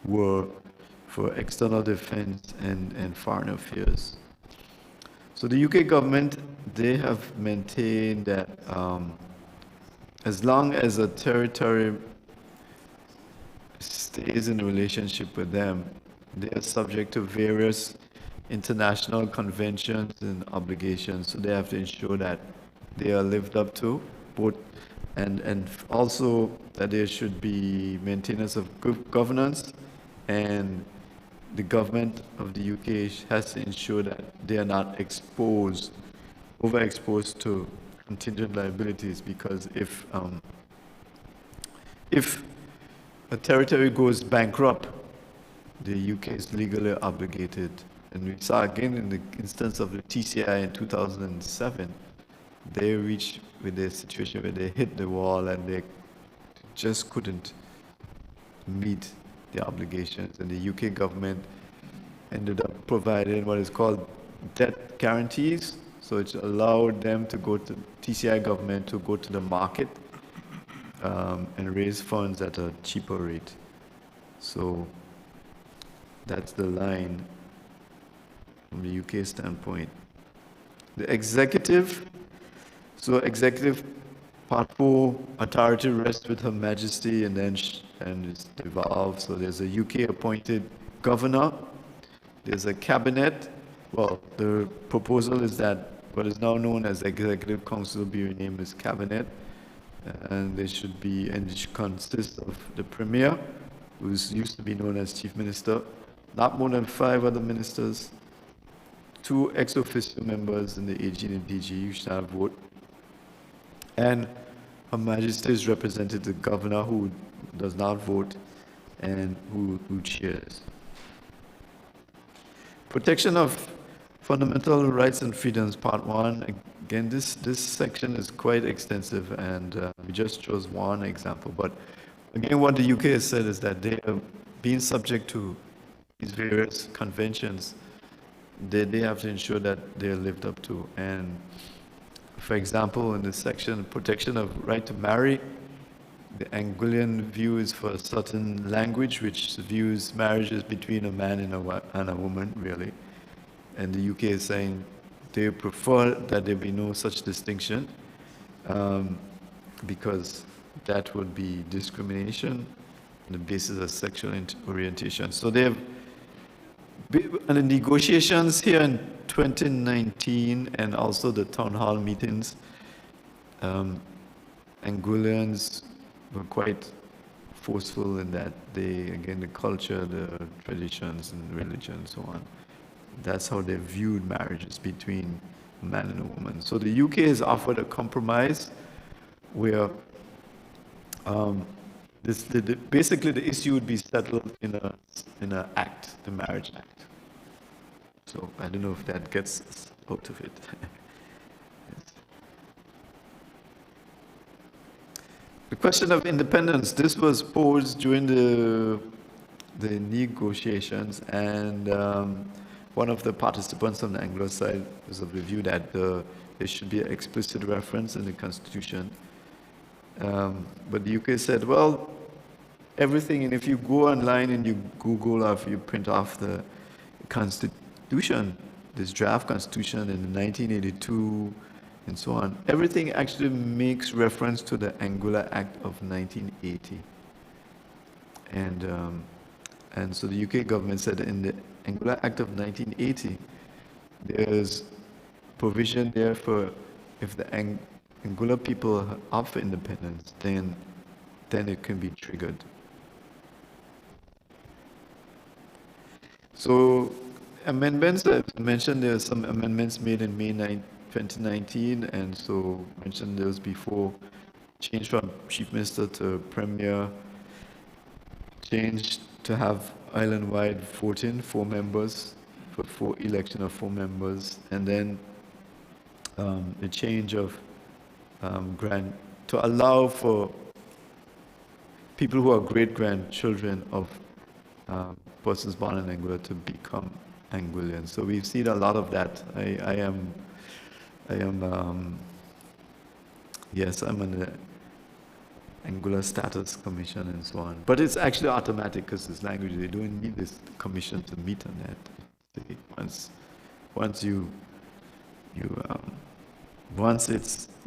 were for external defense and foreign affairs. So the UK government, they have maintained that as long as a territory stays in a relationship with them, they are subject to various international conventions and obligations, so they have to ensure that they are lived up to, both, and also that there should be maintenance of good governance, and the government of the UK has to ensure that they are not overexposed to contingent liabilities, because if a territory goes bankrupt, the UK is legally obligated. And we saw again in the instance of the TCI in 2007, they reached with a situation where they hit the wall and they just couldn't meet their obligations. And the UK government ended up providing what is called debt guarantees. So it allowed them to go to TCI government to go to the market and raise funds at a cheaper rate. So that's the line from the UK standpoint. The executive, executive part 4, authority rests with Her Majesty, and it's devolved. So there's a UK appointed governor, there's a cabinet. Well, the proposal is that what is now known as Executive Council be renamed as cabinet, and it should consist of the Premier, who used to be known as Chief Minister, not more than 5 other ministers, 2 ex officio members in the AG and the DG who shall vote, and Her Majesty is represented the governor, who does not vote and who chairs. Protection of fundamental rights and freedoms, part 1. Again, this section is quite extensive, and we just chose one example. But again, what the UK has said is that they are being subject to these various conventions. They have to ensure that they're lived up to. And for example, in this section, protection of right to marry, the Anguillan view is for a certain language which views marriages between a man and a woman, really. And the UK is saying they prefer that there be no such distinction because that would be discrimination. the basis of sexual orientation. So they have the negotiations here in 2019 and also the town hall meetings, Anguillians were quite forceful in that they, again, the culture, the traditions and religion and so on. That's how they viewed marriages between a man and a woman. So the UK has offered a compromise where basically the issue would be settled in an act, the Marriage Act. So I don't know if that gets us out of it. Yes. The question of independence, this was posed during the negotiations, and one of the participants on the Anglo side was of the view that there should be an explicit reference in the Constitution. But the UK said, well, everything, and if you go online and you Google or if you print off the Constitution, this draft Constitution in 1982 and so on, everything actually makes reference to the Anguilla Act of 1980. And so the UK government said in the Anguilla Act of 1980, there's provision there for if the Anguilla people opt for independence, then it can be triggered. So amendments, I mentioned there are some amendments made in May 2019, and so mentioned those before. Change from Chief Minister to Premier, change to have island-wide voting, 4 members, for election of 4 members, and then the change of to allow for people who are great-grandchildren of persons born in Anguilla to become Anguillians. So we've seen a lot of that. Yes, I'm on the Anguilla Status Commission and so on. But it's actually automatic because it's language. They don't need this commission to meet on that. Once you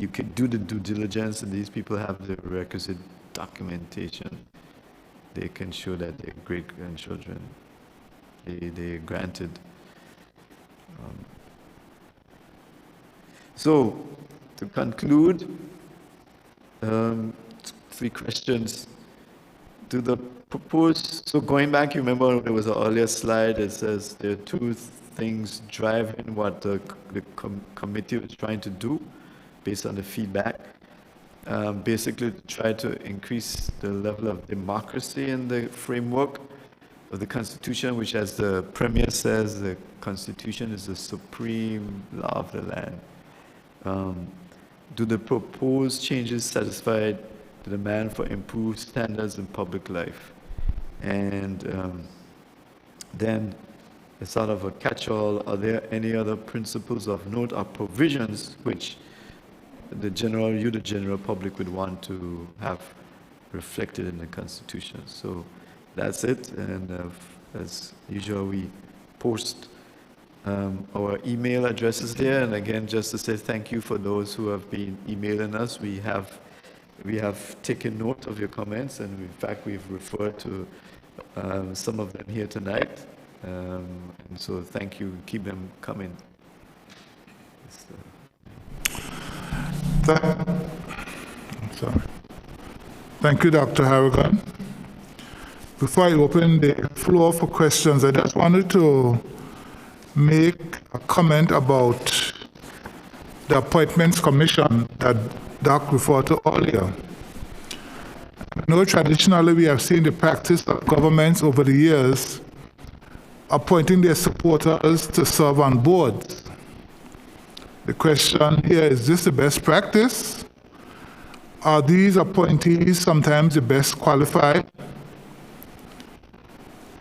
can do the due diligence and these people have the requisite documentation, they can show that they're great-grandchildren. They're granted. So, to conclude, 3 questions. Do the proposed, so going back, you remember there was an earlier slide that says there are 2 things driving what the committee was trying to do based on the feedback. Basically, to try to increase the level of democracy in the framework of the Constitution, which, as the Premier says, the Constitution is the supreme law of the land. Do the proposed changes satisfy the demand for improved standards in public life? And then, as sort of a catch-all, are there any other principles of note or provisions which the general public would want to have reflected in the Constitution? So that's it, and as usual, we post our email addresses there, and again, just to say thank you for those who have been emailing us. We have taken note of your comments, and in fact, we've referred to some of them here tonight, and so thank you. Keep them coming. Thank you, Dr. Harrigan. Before I open the floor for questions, I just wanted to make a comment about the Appointments Commission that Doc referred to earlier. I know traditionally we have seen the practice of governments over the years appointing their supporters to serve on boards. The question here, is this the best practice? Are these appointees sometimes the best qualified?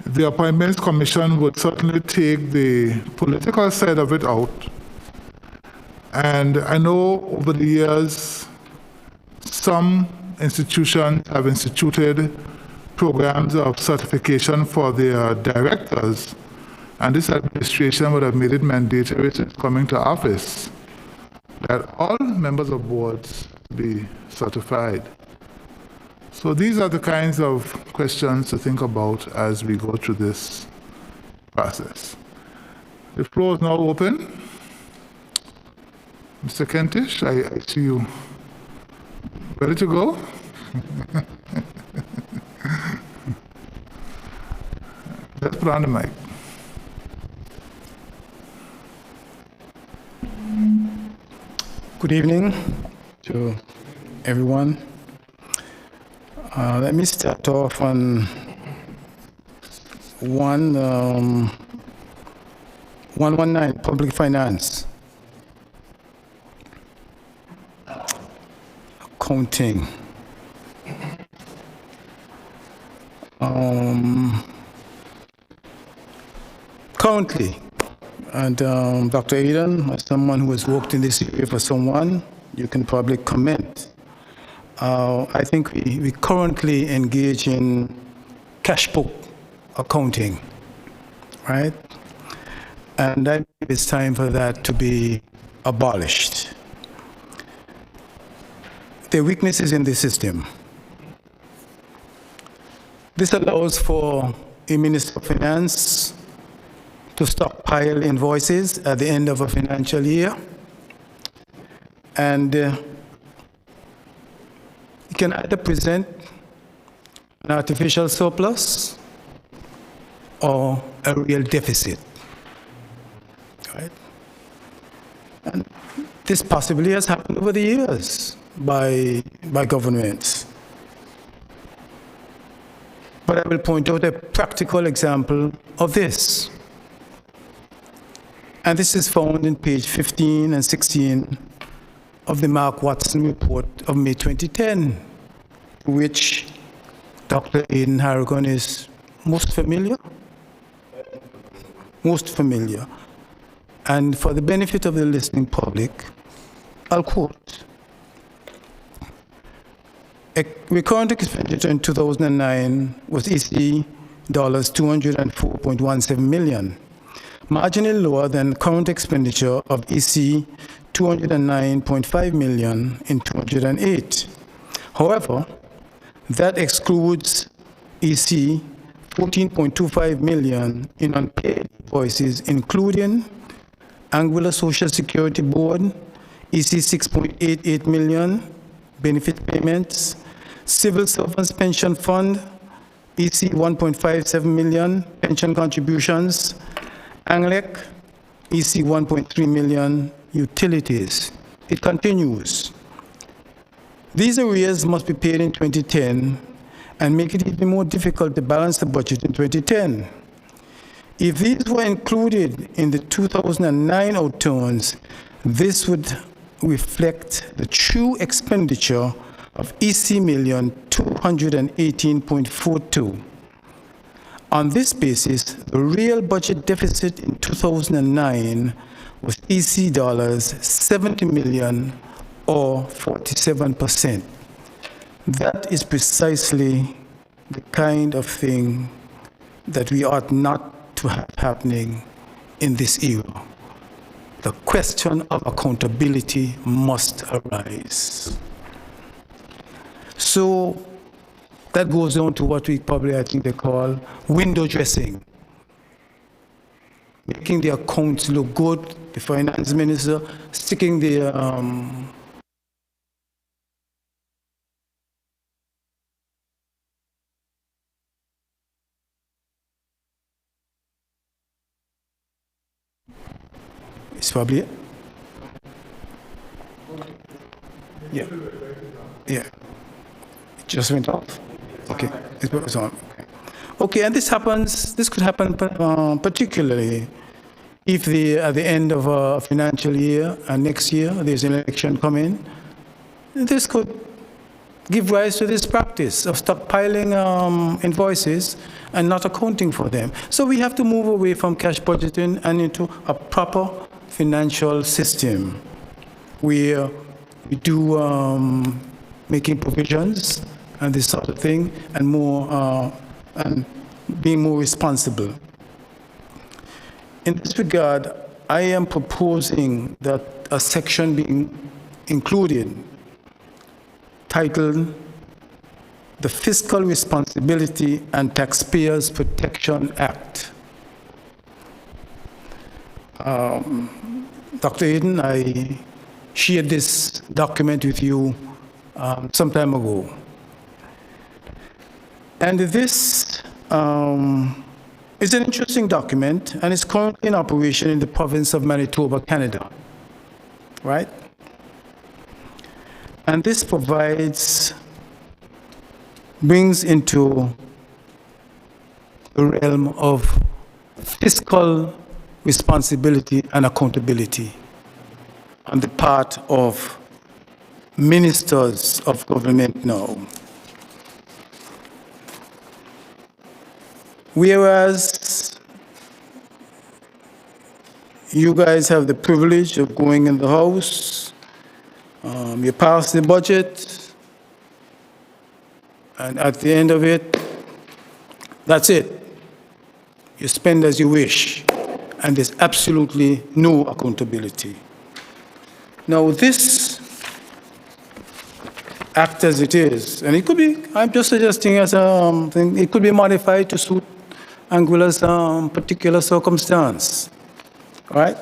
The Appointments Commission would certainly take the political side of it out. And I know over the years, some institutions have instituted programs of certification for their directors, and this administration would have made it mandatory since coming to office that all members of boards be certified. So these are the kinds of questions to think about as we go through this process. The floor is now open. Mr. Kentish, I see you ready to go. Let's put on the mic. Good evening to everyone. Let me start off on 119, public finance. Accounting. Currently, and Dr. Eden, as someone who has worked in this area for someone, you can probably comment. I think we currently engage in cash book accounting, right? And I think it's time for that to be abolished. There are weaknesses in the system. This allows for a Minister of Finance to stockpile invoices at the end of a financial year. And you can either present an artificial surplus or a real deficit, right? And this possibly has happened over the years by governments. But I will point out a practical example of this. And this is found in page 15 and 16 of the Mark Watson report of May 2010, which Dr. Aidan Harrigan is most familiar. And for the benefit of the listening public, I'll quote. Recurrent expenditure in 2009 was EC $204.17 million. Marginally lower than current expenditure of EC $209.5 million in 2008. However, that excludes EC $14.25 million in unpaid invoices, including Anguilla Social Security Board, EC $6.88 million benefit payments, Civil Servants Pension Fund, EC $1.57 million pension contributions, ANGLEC, EC $1.3 million utilities. It continues. These arrears must be paid in 2010 and make it even more difficult to balance the budget in 2010. If these were included in the 2009 outturns, this would reflect the true expenditure of EC $1,218.42. On this basis, the real budget deficit in 2009 was EC $70 million, or 47%. That is precisely the kind of thing that we ought not to have happening in this era. The question of accountability must arise. So that goes on to what we probably, I think they call window dressing. Making the accounts look good, the finance minister sticking the it's probably it. Yeah. Yeah. It just went off. Okay. It's on. Okay, and this could happen particularly if at the end of a financial year and next year there's an election coming. This could give rise to this practice of stockpiling invoices and not accounting for them. So we have to move away from cash budgeting and into a proper financial system where we do making provisions and this sort of thing, and more and being more responsible. In this regard, I am proposing that a section be included titled the Fiscal Responsibility and Taxpayers Protection Act. Dr. Eden, I shared this document with you some time ago. And this is an interesting document, and it's currently in operation in the province of Manitoba, Canada, right? And this brings into the realm of fiscal responsibility and accountability on the part of ministers of government now. Whereas you guys have the privilege of going in the House, you pass the budget, and at the end of it, that's it. You spend as you wish, and there's absolutely no accountability. Now, this act as it is, and it could be, I'm just suggesting as a thing, it could be modified to suit Anguilla's particular circumstance, right?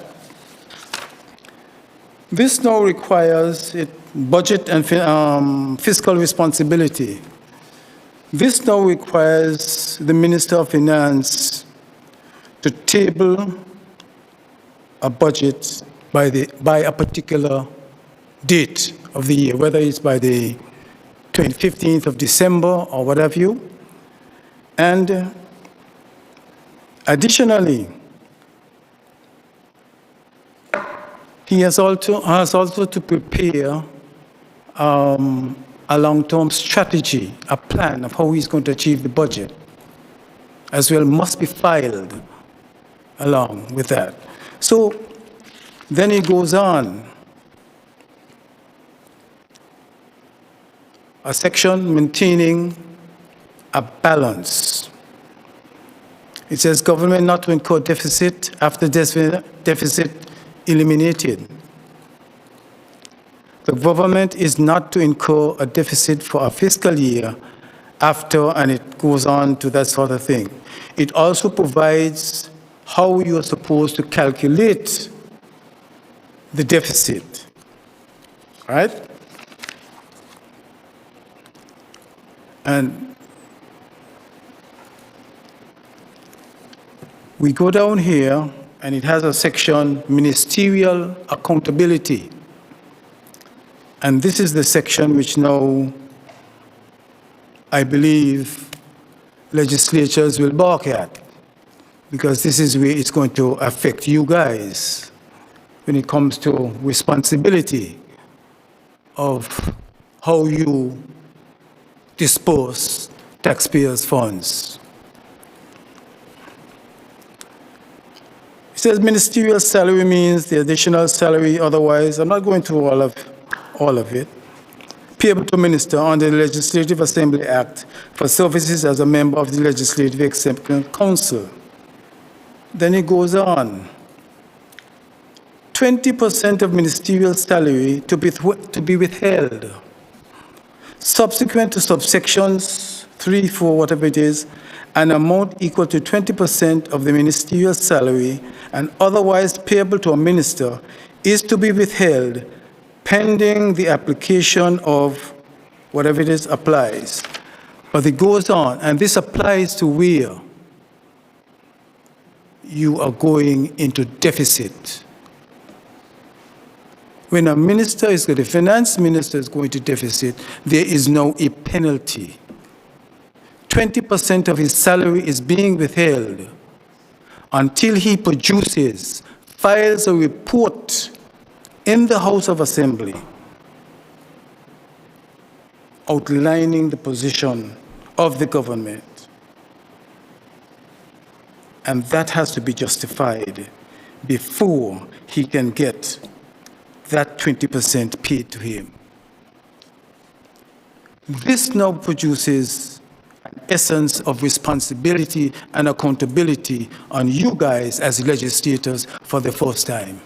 This now requires budget and fiscal responsibility. This now requires the Minister of Finance to table a budget by a particular date of the year, whether it's by the 15th of December or what have you. And additionally, he has also to prepare a long-term strategy, a plan of how he's going to achieve the budget, as well must be filed along with that. So then he goes on. A section maintaining a balance. It says government not to incur deficit after deficit eliminated. The government is not to incur a deficit for a fiscal year after, and it goes on to that sort of thing. It also provides how you are supposed to calculate the deficit, right? And we go down here, and it has a section, Ministerial Accountability. And this is the section which now, I believe, legislatures will balk at, because this is where it's going to affect you guys when it comes to responsibility of how you disperse taxpayers' funds. It says ministerial salary means the additional salary, otherwise, I'm not going through all of it, payable to minister under the Legislative Assembly Act for services as a member of the Legislative Executive Council. Then it goes on. 20% of ministerial salary to be withheld. Subsequent to subsections 3, 4, whatever it is, an amount equal to 20% of the ministerial salary and otherwise payable to a minister is to be withheld pending the application of whatever it is applies. But it goes on, and this applies to where you are going into deficit. When a minister is going, the finance minister is going to deficit, there is now a penalty. 20% of his salary is being withheld until he files a report in the House of Assembly outlining the position of the government. And that has to be justified before he can get that 20% paid to him. This now produces an essence of responsibility and accountability on you guys as legislators for the first time.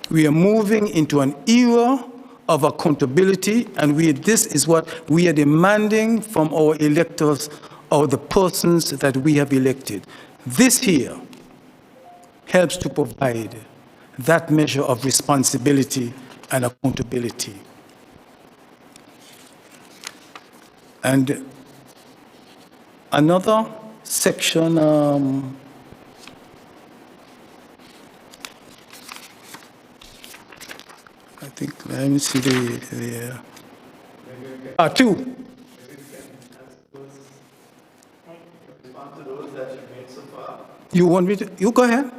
We are moving into an era of accountability, and this is what we are demanding from our electors or the persons that we have elected. This here helps to provide that measure of responsibility and accountability. And another section, I think, let me see the two. You want me to? You go ahead.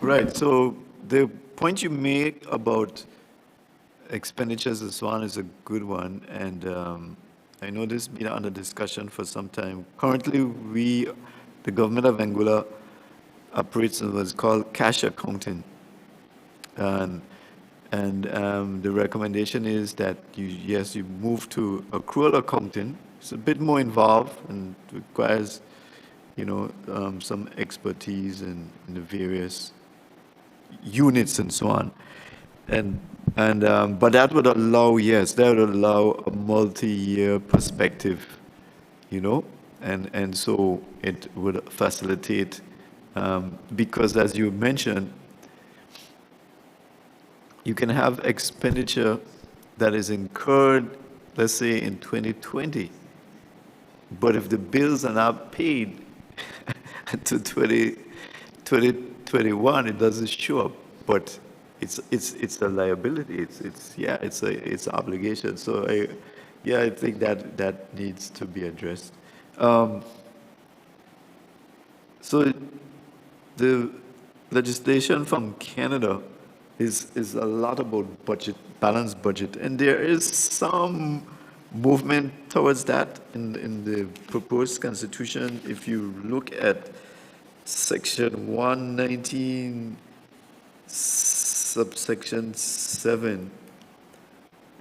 Right, so the point you make about expenditures and so on is a good one, and I know this has been under discussion for some time. Currently, the government of Anguilla operates in what's called cash accounting, and the recommendation is that you move to accrual accounting. It's a bit more involved and requires, some expertise in the various units and so on. But that would allow, a multi-year perspective, and so it would facilitate, because as you mentioned, you can have expenditure that is incurred, let's say in 2020, but if the bills are not paid to 2021, it doesn't show up, but it's a liability. It's an obligation. So I think that needs to be addressed. So the legislation from Canada is a lot about balanced budget, and there is some movement towards that in the proposed constitution. If you look at section 119, subsection 7,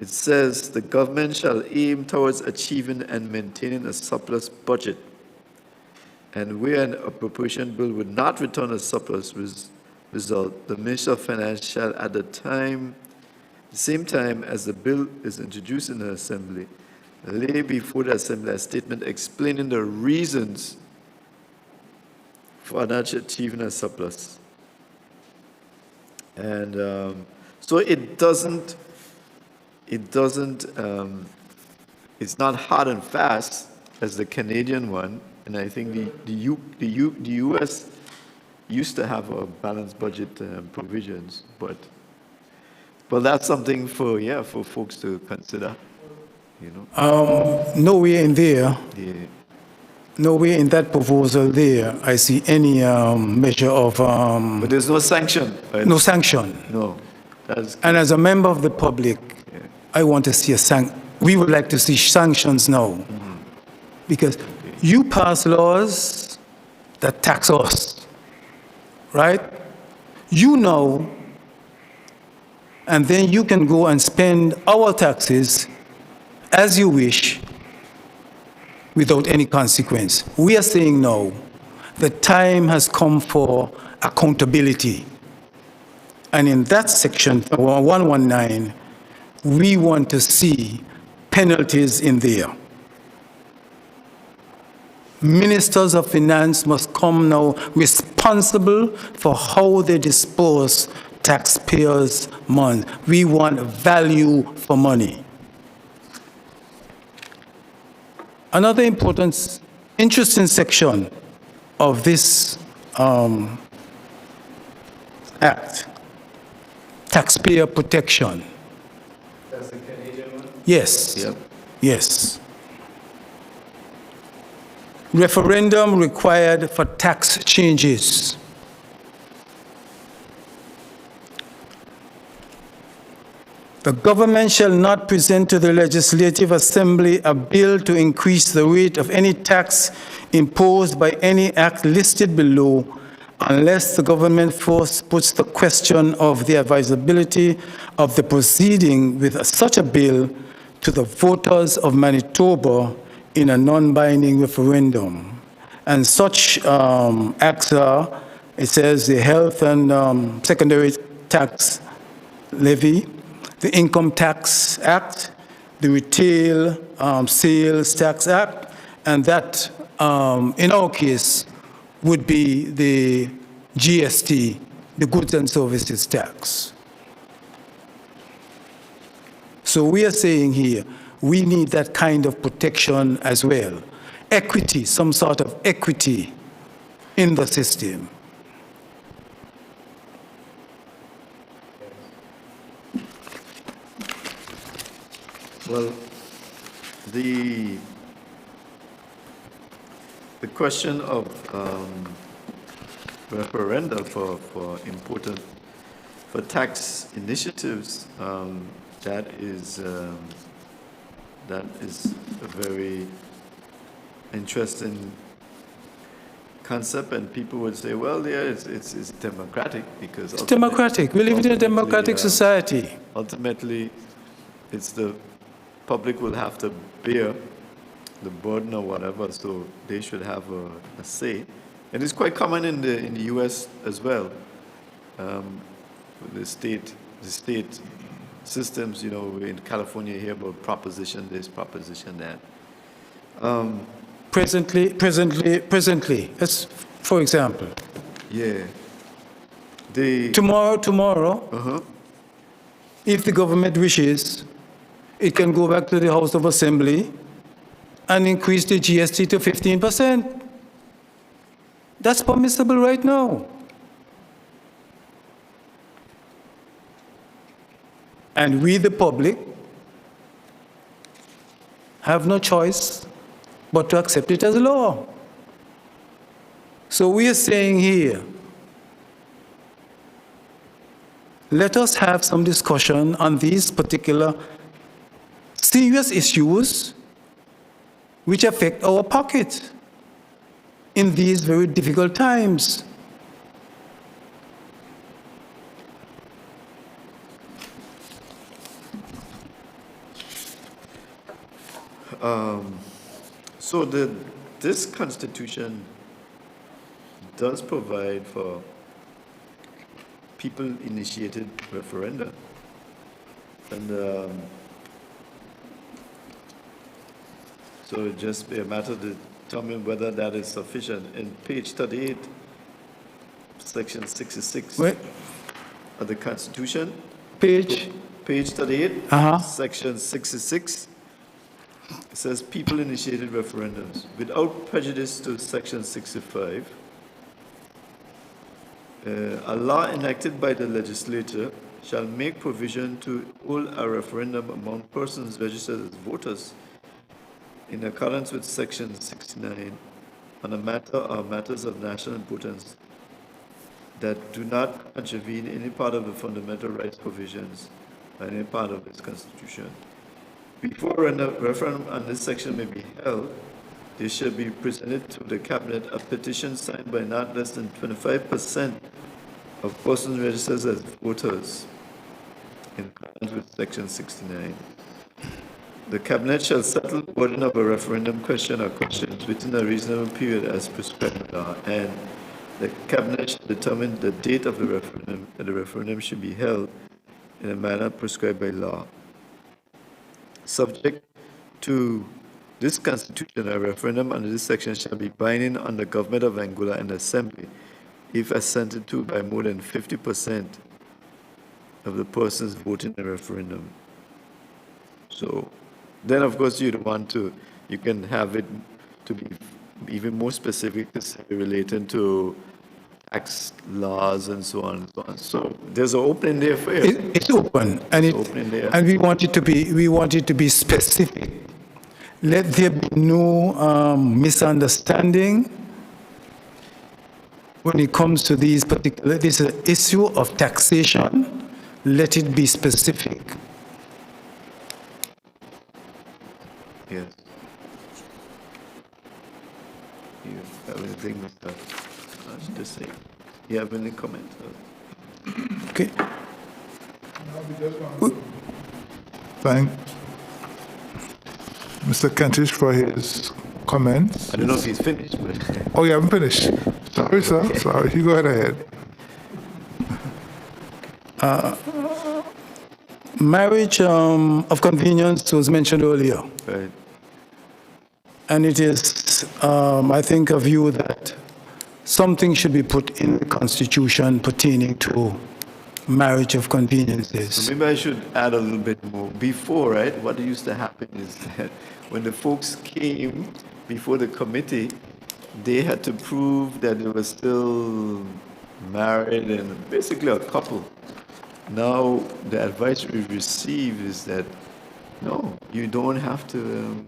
it says the government shall aim towards achieving and maintaining a surplus budget, and where an appropriation bill would not return a surplus result, the Minister of Finance shall at the same time as the bill is introduced in the Assembly, lay before the Assembly a statement explaining the reasons for not achieving a surplus. And so it's not hard and fast as the Canadian one, and I think the U.S. used to have a balanced budget provisions, but that's something for folks to consider, Nowhere in there, Yeah. nowhere in that proposal there, I see any measure of But there's no sanction. Right? no sanction. No. That's And as a member of the public, Yeah. I want to see we would like to see sanctions now. Because you pass laws that tax us, right? And then you can go and spend our taxes as you wish without any consequence. We are saying no. The time has come for accountability. And in that section, 119, we want to see penalties in there. Ministers of Finance must come now responsible for how they dispose taxpayers' money. We want value for money. Another important, interesting section of this act, Taxpayer Protection. That's the Canadian one? Yes. Yep. Yes. Referendum required for tax changes. The government shall not present to the Legislative Assembly a bill to increase the rate of any tax imposed by any act listed below unless the government first puts the question of the advisability of the proceeding with such a bill to the voters of Manitoba in a non-binding referendum. And such acts are It says the health and secondary tax levy, the Income Tax Act, the Retail Sales Tax Act, and that, in our case, would be the GST, the Goods and Services Tax. So we are saying here, we need that kind of protection as well. Equity, some sort of equity in the system. Well, the question of referenda for tax initiatives, that is a very interesting concept, and people would say, well, yeah, it's democratic because it's democratic. We live in a democratic society. Ultimately, it's the public will have to bear the burden or whatever, so they should have a say. And it's quite common in the U.S. as well. The state systems, you know, in California you hear about proposition this, proposition that. Presently, let's, for example. Yeah. Tomorrow, if the government wishes, it can go back to the House of Assembly and increase the GST to 15%. That's permissible right now. And we, the public, have no choice but to accept it as law. So we are saying here, let us have some discussion on these particular serious issues which affect our pocket in these very difficult times. So this Constitution does provide for people-initiated referenda, and so it just be a matter to determine whether that is sufficient. In page 38, section 66 of the Constitution. Page 38, section 66. It says people-initiated referendums. Without prejudice to section 65, a law enacted by the legislature shall make provision to hold a referendum among persons registered as voters in accordance with section 69 on a matter or matters of national importance that do not contravene any part of the fundamental rights provisions or any part of this Constitution. Before a referendum on this section may be held, there shall be presented to the Cabinet a petition signed by not less than 25% of persons registered as voters in accordance with section 69. The Cabinet shall settle the burden of a referendum question or questions within a reasonable period as prescribed by law, and the Cabinet shall determine the date of the referendum, and the referendum should be held in a manner prescribed by law. Subject to this Constitution, a referendum under this section shall be binding on the Government of Anguilla and the Assembly if assented to by more than 50% of the persons voting in the referendum. So then, of course, you can have it to be even more specific, to say relating to tax laws and so on and so on. So there's an opening there for it. It's open, and we want it to be specific. Let there be no misunderstanding when it comes to this issue of taxation. Let it be specific. Yes. You have anything to say? You have any comments? Okay. Thank Mr. Kentish for his comments? I don't know if he's finished, but Oh, you haven't finished. Sorry, sir. Sorry. You go ahead. Marriage of convenience was mentioned earlier. right. And it is, I think, a view that something should be put in the Constitution pertaining to marriage of conveniences. So maybe I should add a little bit more. Before, right, what used to happen is that when the folks came before the committee, they had to prove that they were still married and basically a couple. Now, the advice we receive is that no, you don't have to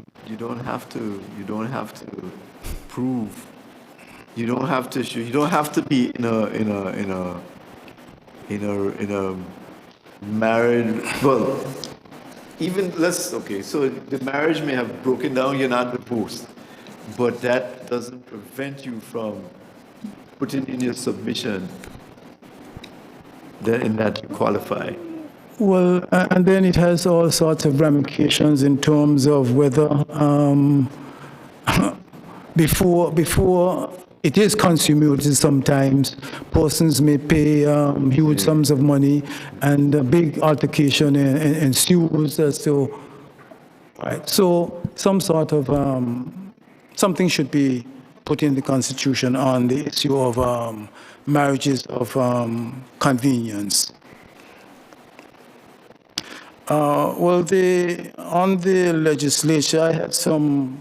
prove. You don't have to show. You don't have to be in a married. Well, even okay. So the marriage may have broken down. You're not divorced, but that doesn't prevent you from putting in your submission. In that you qualify. Well, and then it has all sorts of ramifications in terms of whether before it is consummated, sometimes persons may pay huge sums of money, and a big altercation ensues as to, right? So some sort of something should be put in the Constitution on the issue of marriages of convenience. Well, on the legislature, I had some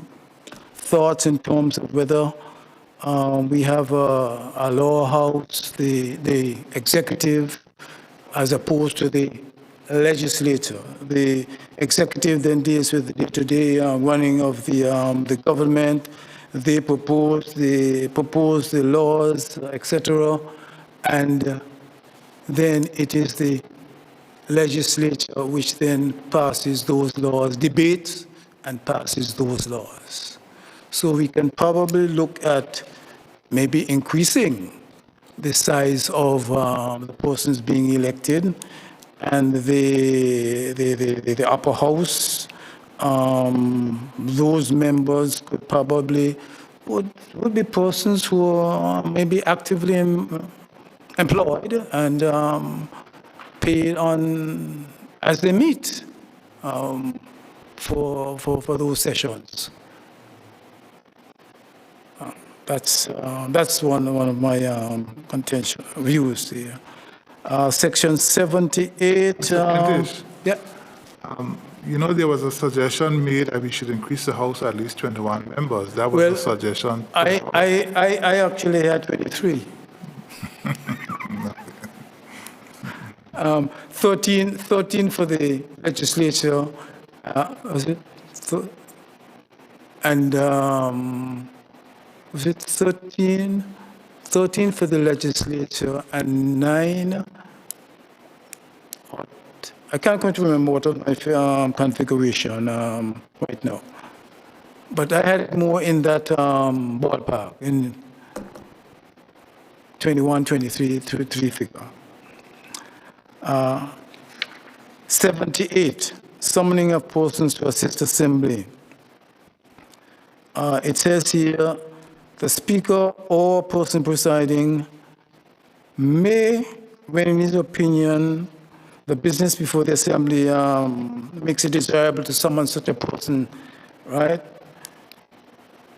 thoughts in terms of whether we have a law house, the executive, as opposed to the legislature. The executive then deals with the day-to-day running of the government. They propose the laws, etc., and then it is the legislature which then passes those laws, debates, and passes those laws. So we can probably look at maybe increasing the size of the persons being elected, and the upper house. Those members could probably would be persons who are maybe actively employed and paid on as they meet for those sessions. That's one of my contention views here. Section 78. Yeah. You know, there was a suggestion made that we should increase the House at least 21 members. That was the suggestion. I actually had 23. 13 for the legislature, was it? And was it 13? 13 for the legislature and 9. I can't quite remember what was my configuration right now. But I had more in that ballpark, in 21, 23, 3 figure. 78, summoning of persons to assist assembly. It says here, the speaker or person presiding may, when in his opinion, the business before the assembly makes it desirable to summon such a person, right?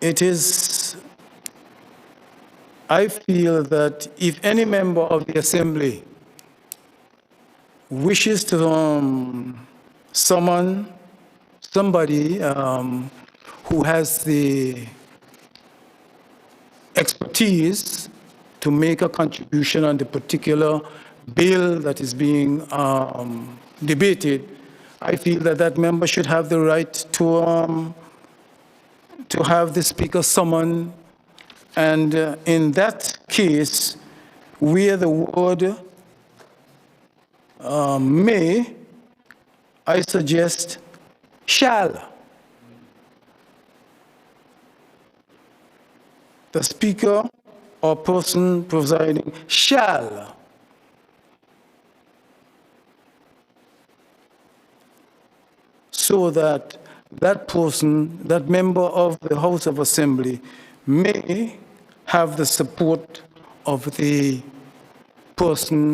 It is, I feel that if any member of the assembly wishes to summon somebody who has the expertise to make a contribution on the particular bill that is being debated, I feel that that member should have the right to have the speaker summoned. And in that case, where the word may, I suggest shall. The speaker or person presiding shall so that that person, that member of the House of Assembly, may have the support of the person,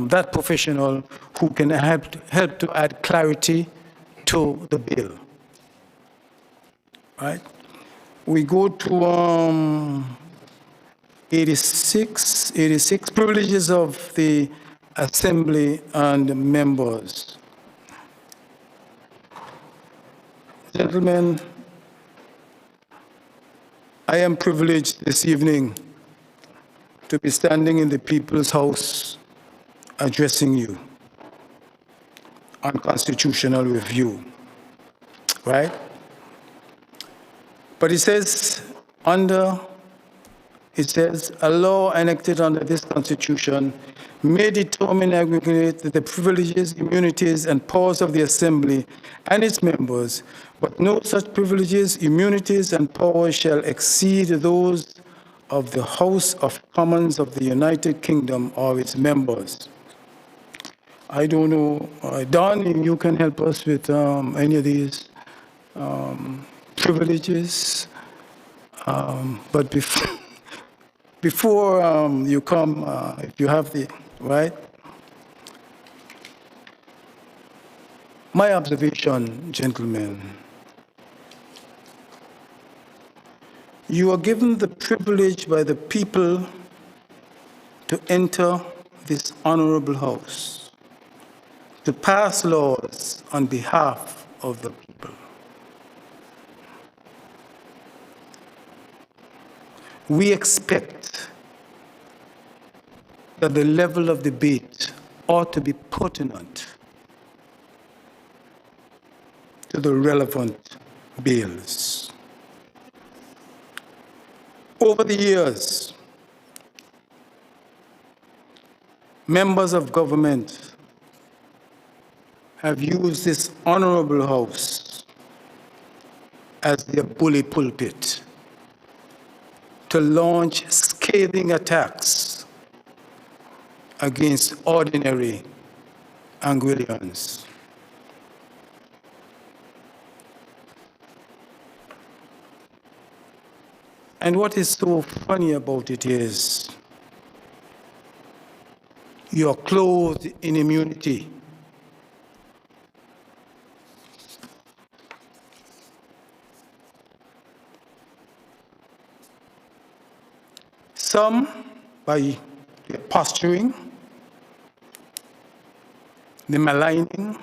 that professional who can help to add clarity to the bill. Right? We go to 86, privileges of the Assembly and members. Gentlemen, I am privileged this evening to be standing in the People's House addressing you on constitutional review, right? But it says, a law enacted under this Constitution may determine and regulate the privileges, immunities, and powers of the Assembly and its members, but no such privileges, immunities, and powers shall exceed those of the House of Commons of the United Kingdom or its members. I don't know, Don, if you can help us with any of these privileges. But before you come, if you have the, right? My observation, gentlemen, you are given the privilege by the people to enter this honorable house, to pass laws on behalf of the people. We expect that the level of debate ought to be pertinent to the relevant bills. Over the years, members of government have used this honorable house as their bully pulpit to launch scathing attacks against ordinary Anguillians. And what is so funny about it is you are clothed in immunity. Some by their posturing, the maligning,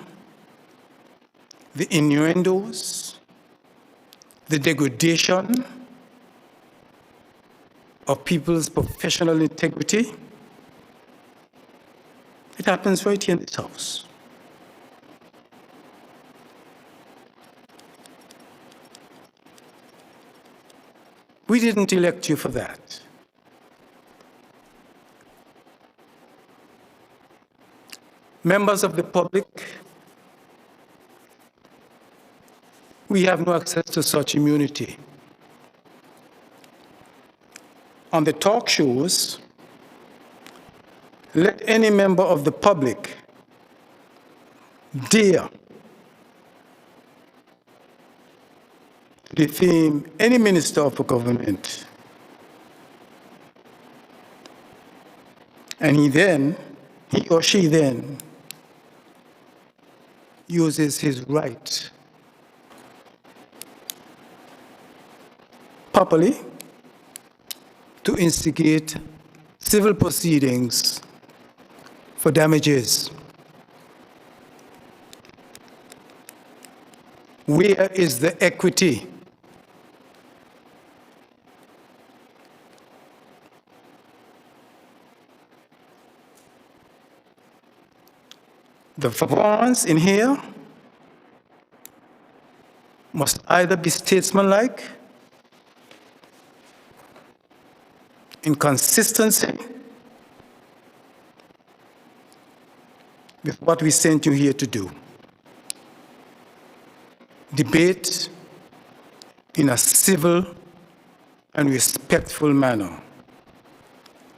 the innuendos, the degradation of people's professional integrity. It happens right here in this house. We didn't elect you for that. Members of the public, we have no access to such immunity. On the talk shows, let any member of the public dare defame any minister of a government. And he or she then uses his right properly to instigate civil proceedings for damages. Where is the equity? The ones in here must either be statesmanlike, in consistency with what we sent you here to do. Debate in a civil and respectful manner,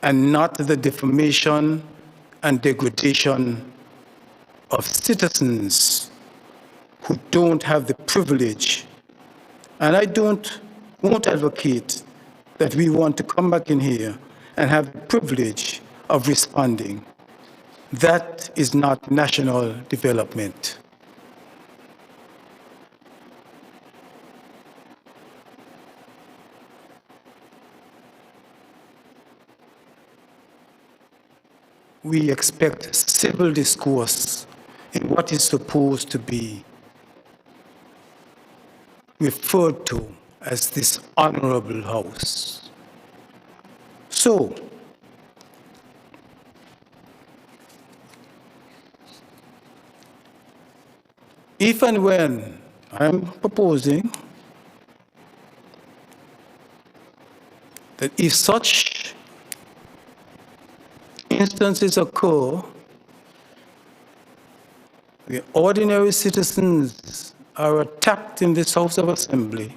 and not the defamation and degradation of citizens who don't have the privilege. And I won't advocate that we want to come back in here and have the privilege of responding. That is not national development. We expect civil discourse in what is supposed to be referred to as this honorable house. So, if and when I'm proposing that if such instances occur, where ordinary citizens are attacked in this House of Assembly,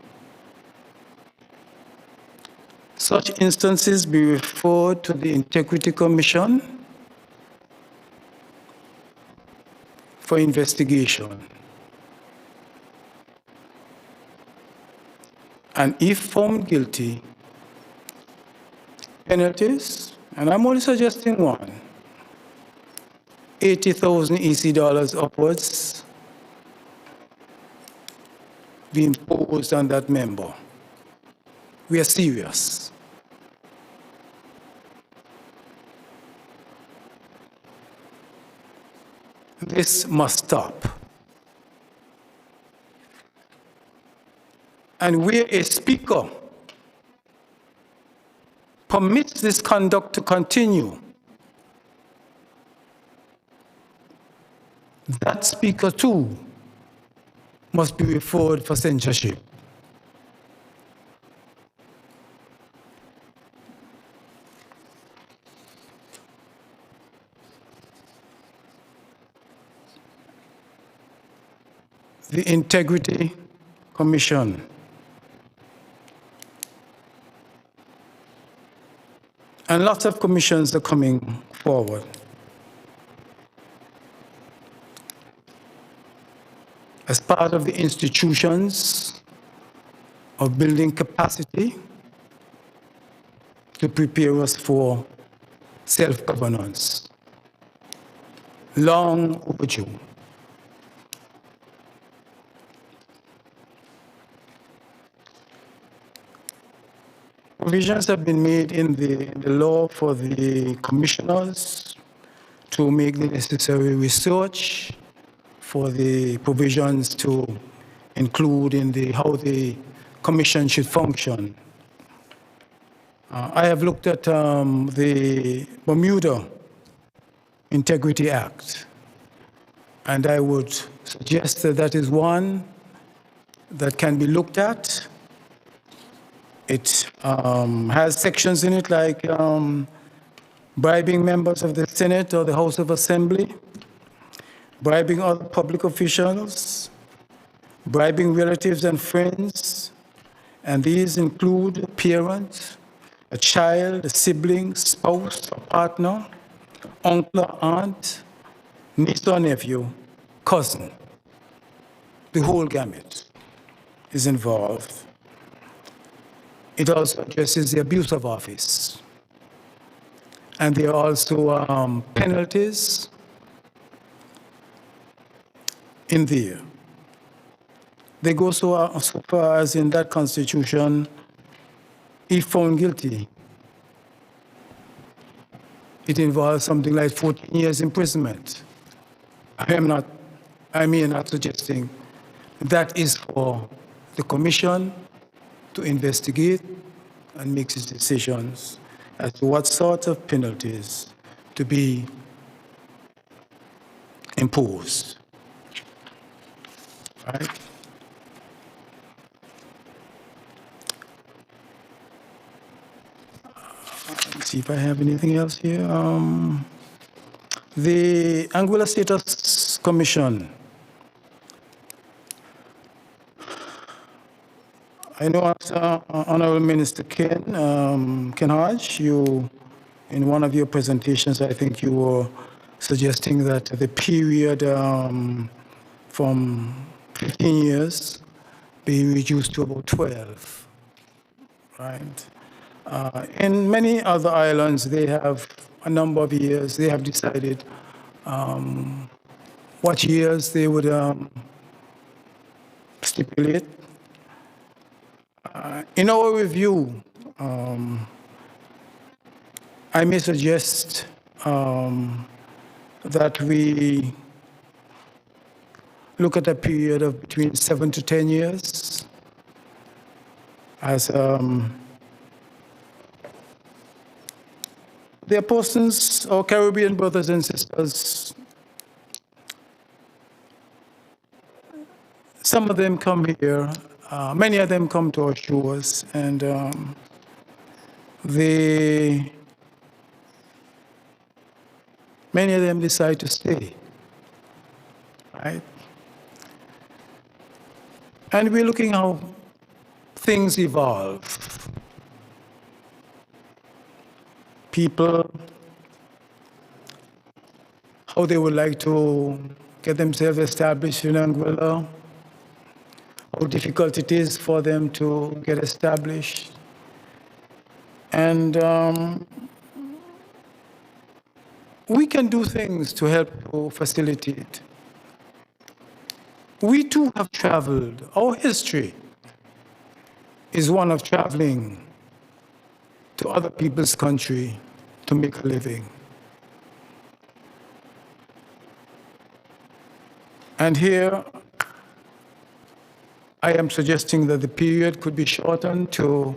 such instances be referred to the Integrity Commission for investigation. And if found guilty, penalties, and I'm only suggesting one, 80,000 EC dollars upwards, be imposed on that member. We are serious. This must stop. And where a speaker permits this conduct to continue, that speaker too must be referred for censorship. The Integrity Commission. And lots of commissions are coming forward. As part of the institutions of building capacity to prepare us for self-governance. Long overdue. Provisions have been made in the law for the commissioners to make the necessary research for the provisions to include in how the commission should function. I have looked at the Bermuda Integrity Act, and I would suggest that that is one that can be looked at. It has sections in it like bribing members of the Senate or the House of Assembly, bribing other public officials, bribing relatives and friends, and these include a parent, a child, a sibling, spouse, a partner, uncle or aunt, niece or nephew, cousin. The whole gamut is involved. It also addresses the abuse of office. And there are also penalties in there. They go so far as in that Constitution, if found guilty, it involves something like 14 years imprisonment. I am not suggesting that is for the commission to investigate and make its decisions as to what sort of penalties to be imposed. Right? Let's see if I have anything else here. The Anguilla Status Commission. I know, Honorable Minister Ken Hodge, you, in one of your presentations, I think you were suggesting that the period from 15 years, being reduced to about 12, right? In many other islands, they have a number of years. They have decided what years they would stipulate. In our review, I may suggest that we look at a period of between 7 to 10 years as there are persons, our Caribbean brothers and sisters, some of them come here, many of them come to our shores, and many of them decide to stay, right? And we're looking how things evolve. People, how they would like to get themselves established in Anguilla, how difficult it is for them to get established. And we can do things to help to facilitate. We too have traveled. Our history is one of traveling to other people's country to make a living. And here, I am suggesting that the period could be shortened to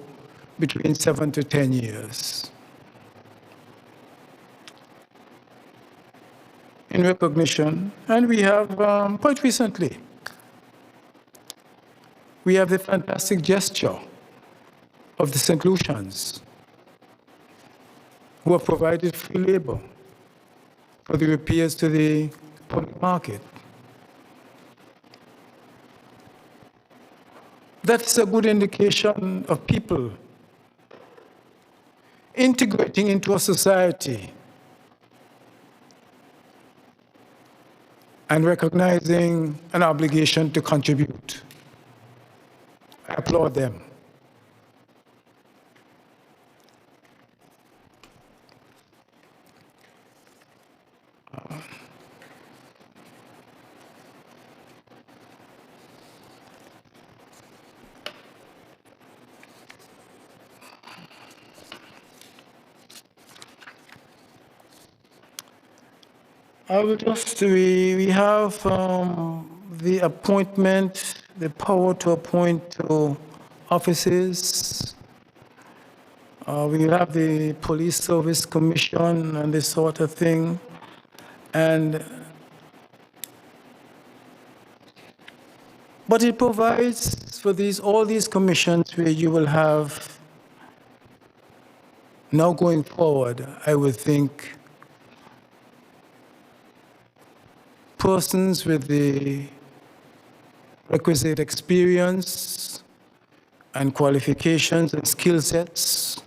between 7 to 10 years. In recognition, and we have, quite recently, we have the fantastic gesture of the St. Lucians, who have provided free labor for the repairs to the public market. That's a good indication of people integrating into a society and recognizing an obligation to contribute. I applaud them. I will just, we have the appointment, the power to appoint to offices. We have the Police Service Commission and this sort of thing. But it provides for all these commissions where you will have, now going forward, I would think, persons with the requisite experience and qualifications and skill sets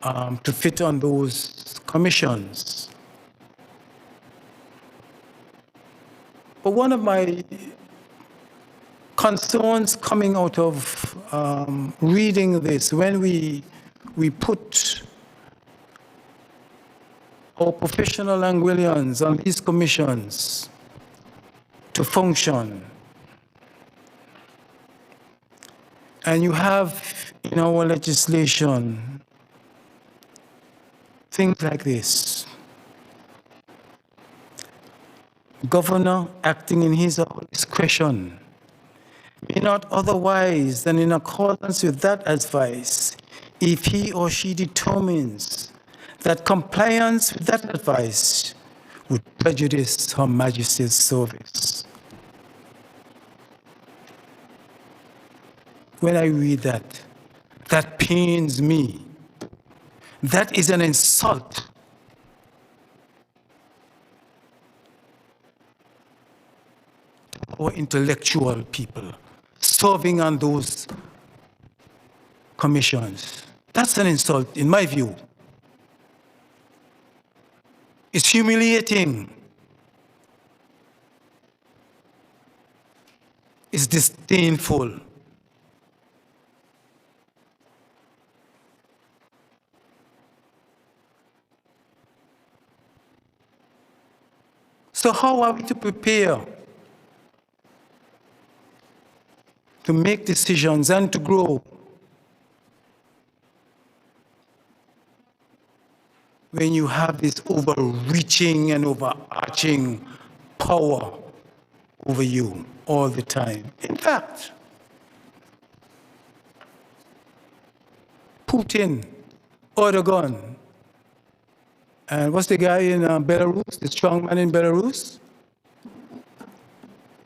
to fit on those commissions. But one of my concerns coming out of reading this, when we put our professional Anguillians on these commissions to function, and you have in our legislation things like this: governor acting in his or her discretion may not otherwise than in accordance with that advice, if he or she determines that compliance with that advice would prejudice Her Majesty's service. When I read that, that pains me. That is an insult to our intellectual people serving on those commissions. That's an insult, in my view. It's humiliating. is disdainful. So how are we to prepare to make decisions and to grow when you have this overreaching and overarching power over you all the time? In fact, Putin, Erdogan, and what's the guy in Belarus, the strong man in Belarus?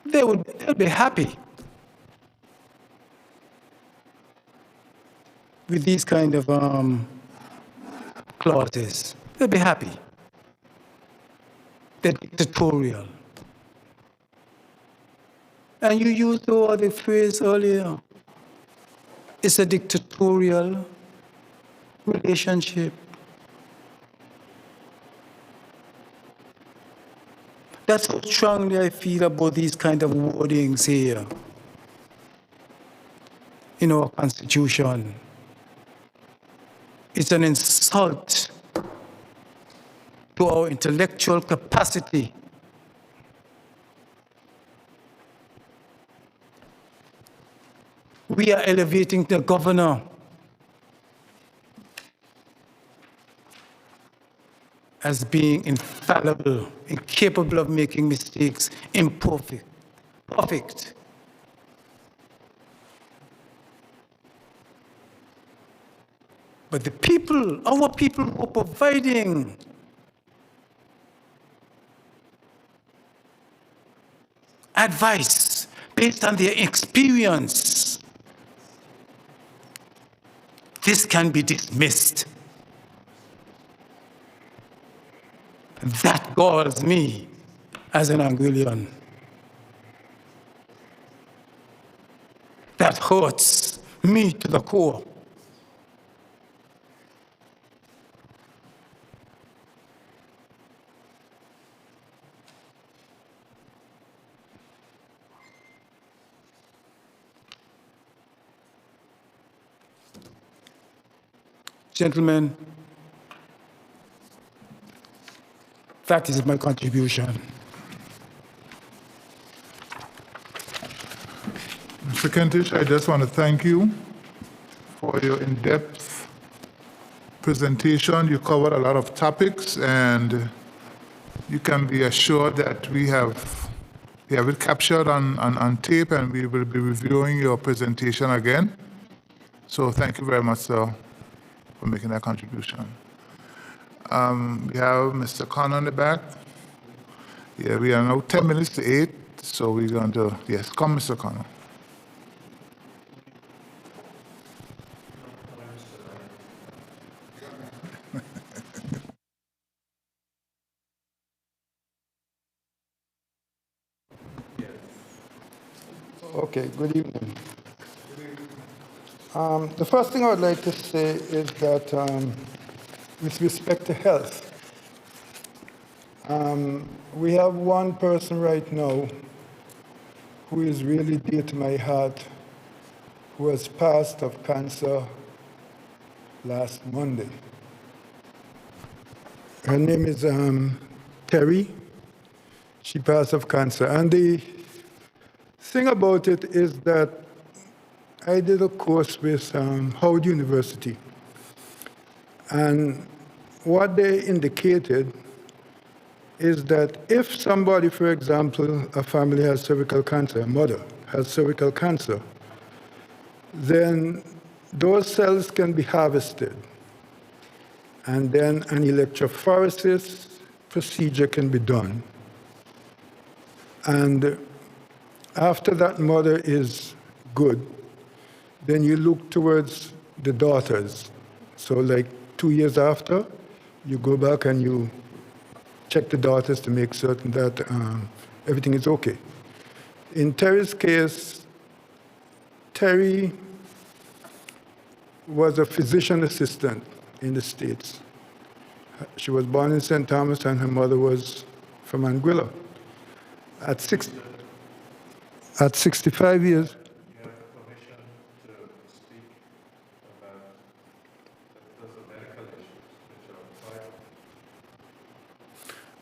They'll be happy with these kind of clauses. They'll be happy. They're dictatorial. And you used the phrase earlier. It's a dictatorial relationship. That's how strongly I feel about these kind of wordings here in our Constitution. It's an insult to our intellectual capacity. We are elevating the governor as being infallible, incapable of making mistakes, imperfect, perfect. But the people, our people who are providing advice based on their experience, this can be dismissed. That galls me as an Anguillian. That hurts me to the core. Gentlemen, that is my contribution. Mr. Kentish, I just want to thank you for your in-depth presentation. You covered a lot of topics, and you can be assured that we have it captured on tape, and we will be reviewing your presentation again. So thank you very much, sir, for making that contribution. We have Mr. Connor in the back. Yeah, we are now 10 minutes to 8, so we're going to, yes, come, Mr. Connor. Okay, good evening. The first thing I would like to say is that with respect to health, we have one person right now who is really dear to my heart, who has passed of cancer last Monday. Her name is Terry. She passed of cancer. And the thing about it is that I did a course with Howard University. And what they indicated is that if somebody, for example, a family has cervical cancer, a mother has cervical cancer, then those cells can be harvested. And then an electrophoresis procedure can be done. And after that mother is good, then you look towards the daughters. So like 2 years after, you go back and you check the daughters to make certain that everything is okay. In Terry's case, Terry was a physician assistant in the States. She was born in St. Thomas and her mother was from Anguilla. At At 65 years?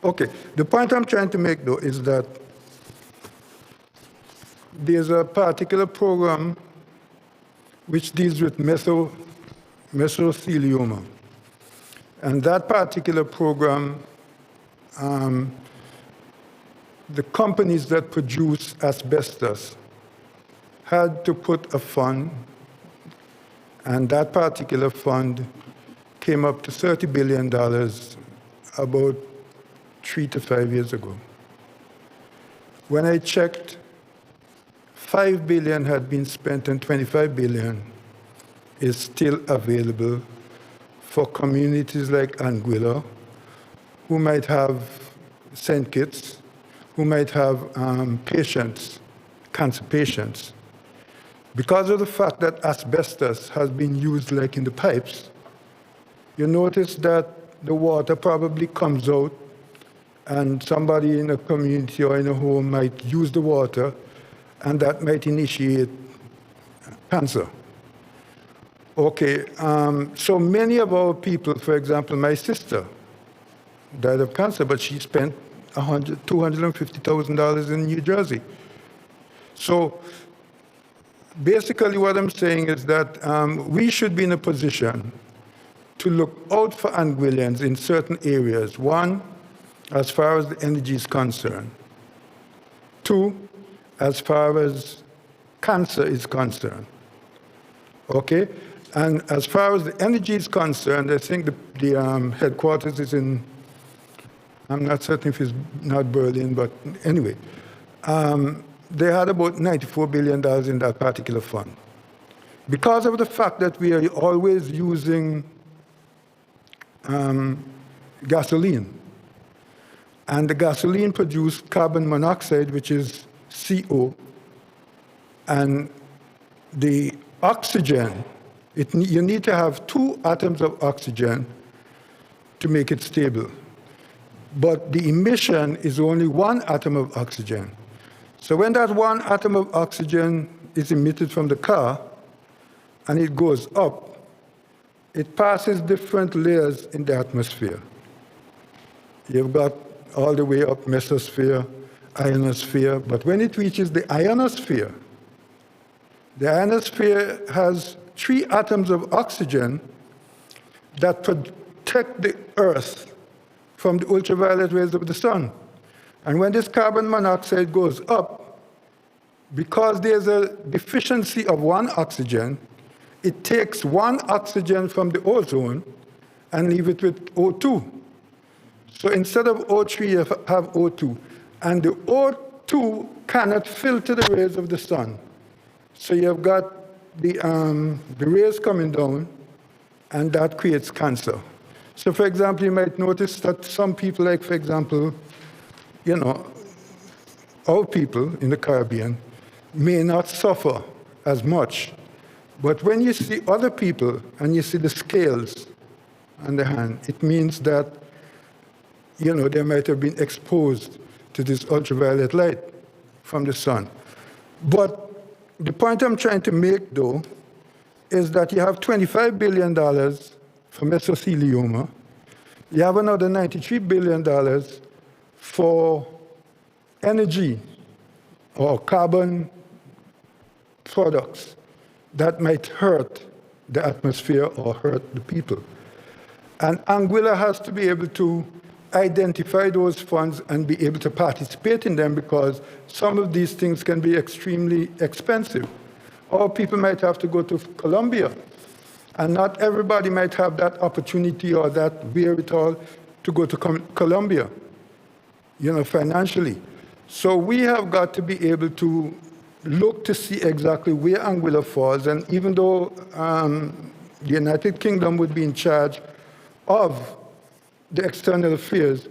Okay, the point I'm trying to make, though, is that there's a particular program which deals with mesothelioma. And that particular program, the companies that produce asbestos had to put a fund, and that particular fund came up to $30 billion about 3 to 5 years ago. When I checked, $5 billion had been spent and $25 billion is still available for communities like Anguilla, who might have sent kits, who might have patients, cancer patients. Because of the fact that asbestos has been used like in the pipes, you notice that the water probably comes out and somebody in a community or in a home might use the water, and that might initiate cancer. Okay, so many of our people, for example, my sister died of cancer, but she spent $250,000 in New Jersey. So basically what I'm saying is that we should be in a position to look out for Anguillians in certain areas. One, as far as the energy is concerned. Two, as far as cancer is concerned. Okay? And as far as the energy is concerned, I think the headquarters is in, I'm not certain if it's not Berlin, but anyway. They had about $94 billion in that particular fund. Because of the fact that we are always using gasoline, and the gasoline produced carbon monoxide, which is CO, and the oxygen, you need to have 2 atoms of oxygen to make it stable. But the emission is only 1 atom of oxygen. So when that 1 atom of oxygen is emitted from the car and it goes up, it passes different layers in the atmosphere. You've got all the way up mesosphere, ionosphere, but when it reaches the ionosphere has 3 atoms of oxygen that protect the Earth from the ultraviolet rays of the sun. And when this carbon monoxide goes up, because there's a deficiency of 1 oxygen, it takes 1 oxygen from the ozone and leave it with O2. So instead of O3, you have O2. And the O2 cannot filter the rays of the sun. So you've got the rays coming down, and that creates cancer. So for example, you might notice that some people, like for example, you know, our people in the Caribbean may not suffer as much. But when you see other people and you see the scales on the hand, it means that, you know, they might have been exposed to this ultraviolet light from the sun. But the point I'm trying to make, though, is that you have $25 billion for mesothelioma. You have another $93 billion for energy or carbon products that might hurt the atmosphere or hurt the people. And Anguilla has to be able to identify those funds and be able to participate in them, because some of these things can be extremely expensive. Or people might have to go to Colombia, and not everybody might have that opportunity or that wherewithal to go to Colombia, you know, financially. So we have got to be able to look to see exactly where Anguilla falls, and even though the United Kingdom would be in charge of the external affairs,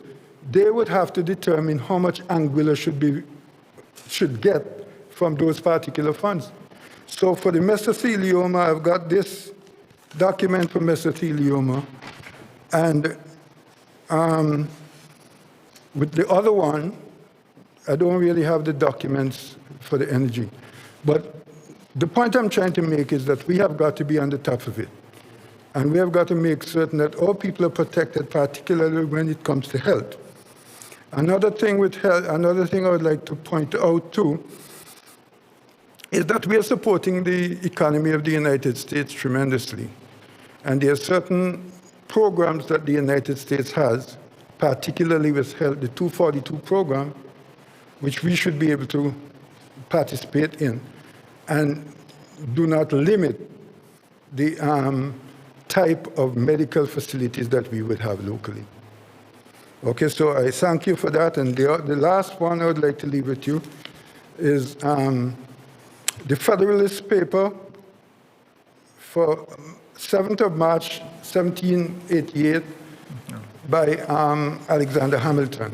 they would have to determine how much Anguilla should get from those particular funds. So for the mesothelioma, I've got this document for mesothelioma, and with the other one, I don't really have the documents for the energy. But the point I'm trying to make is that we have got to be on the top of it. And we have got to make certain that all people are protected, particularly when it comes to health. Another thing with health, another thing I would like to point out too, is that we are supporting the economy of the United States tremendously. And there are certain programs that the United States has, particularly with health, the 242 program, which we should be able to participate in, and do not limit the type of medical facilities that we would have locally. Okay, so I thank you for that. And the last one I would like to leave with you is the Federalist paper for 7th of March, 1788, by Alexander Hamilton,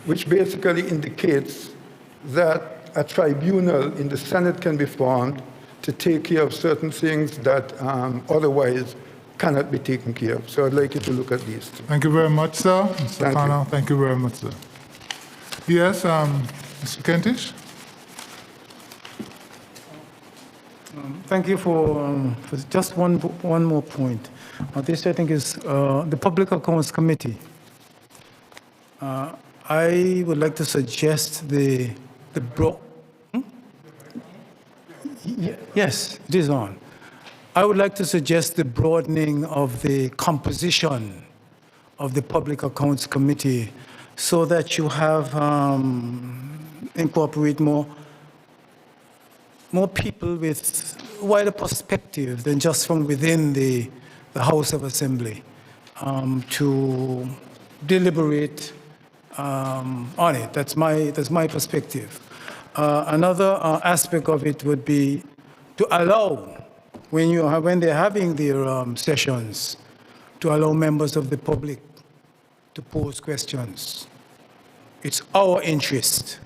which basically indicates that a tribunal in the Senate can be formed to take care of certain things that otherwise cannot be taken care of. So I'd like you to look at these. Thank you very much, sir. Mr. Connor, thank you very much, sir. Yes, Mr. Kentish? Thank you for just one more point. This, I think, is the Public Accounts Committee. I would like to suggest the yes, it is on. I would like to suggest the broadening of the composition of the Public Accounts Committee so that you have incorporate more people with wider perspective than just from within the House of Assembly to deliberate on it. That's my perspective. Another aspect of it would be to allow, when they're having their sessions, to allow members of the public to pose questions. It's our interest.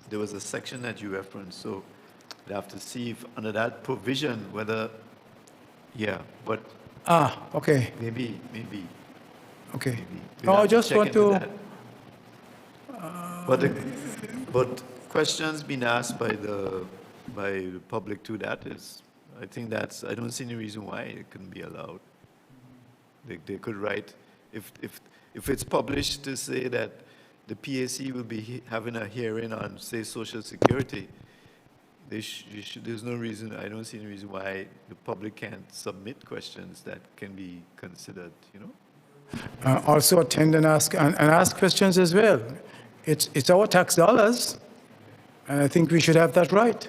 There was a section that you referenced, so we'd have to see if under that provision whether, but okay. maybe. Okay. Maybe. We'll have just check want into to. that. But questions being asked by the public to that is, I think I don't see any reason why it couldn't be allowed. They could write, if it's published to say that the PAC will be having a hearing on, say, Social Security, there's no reason, I don't see any reason why the public can't submit questions that can be considered, Also attend and ask questions as well. It's our tax dollars, and I think we should have that right.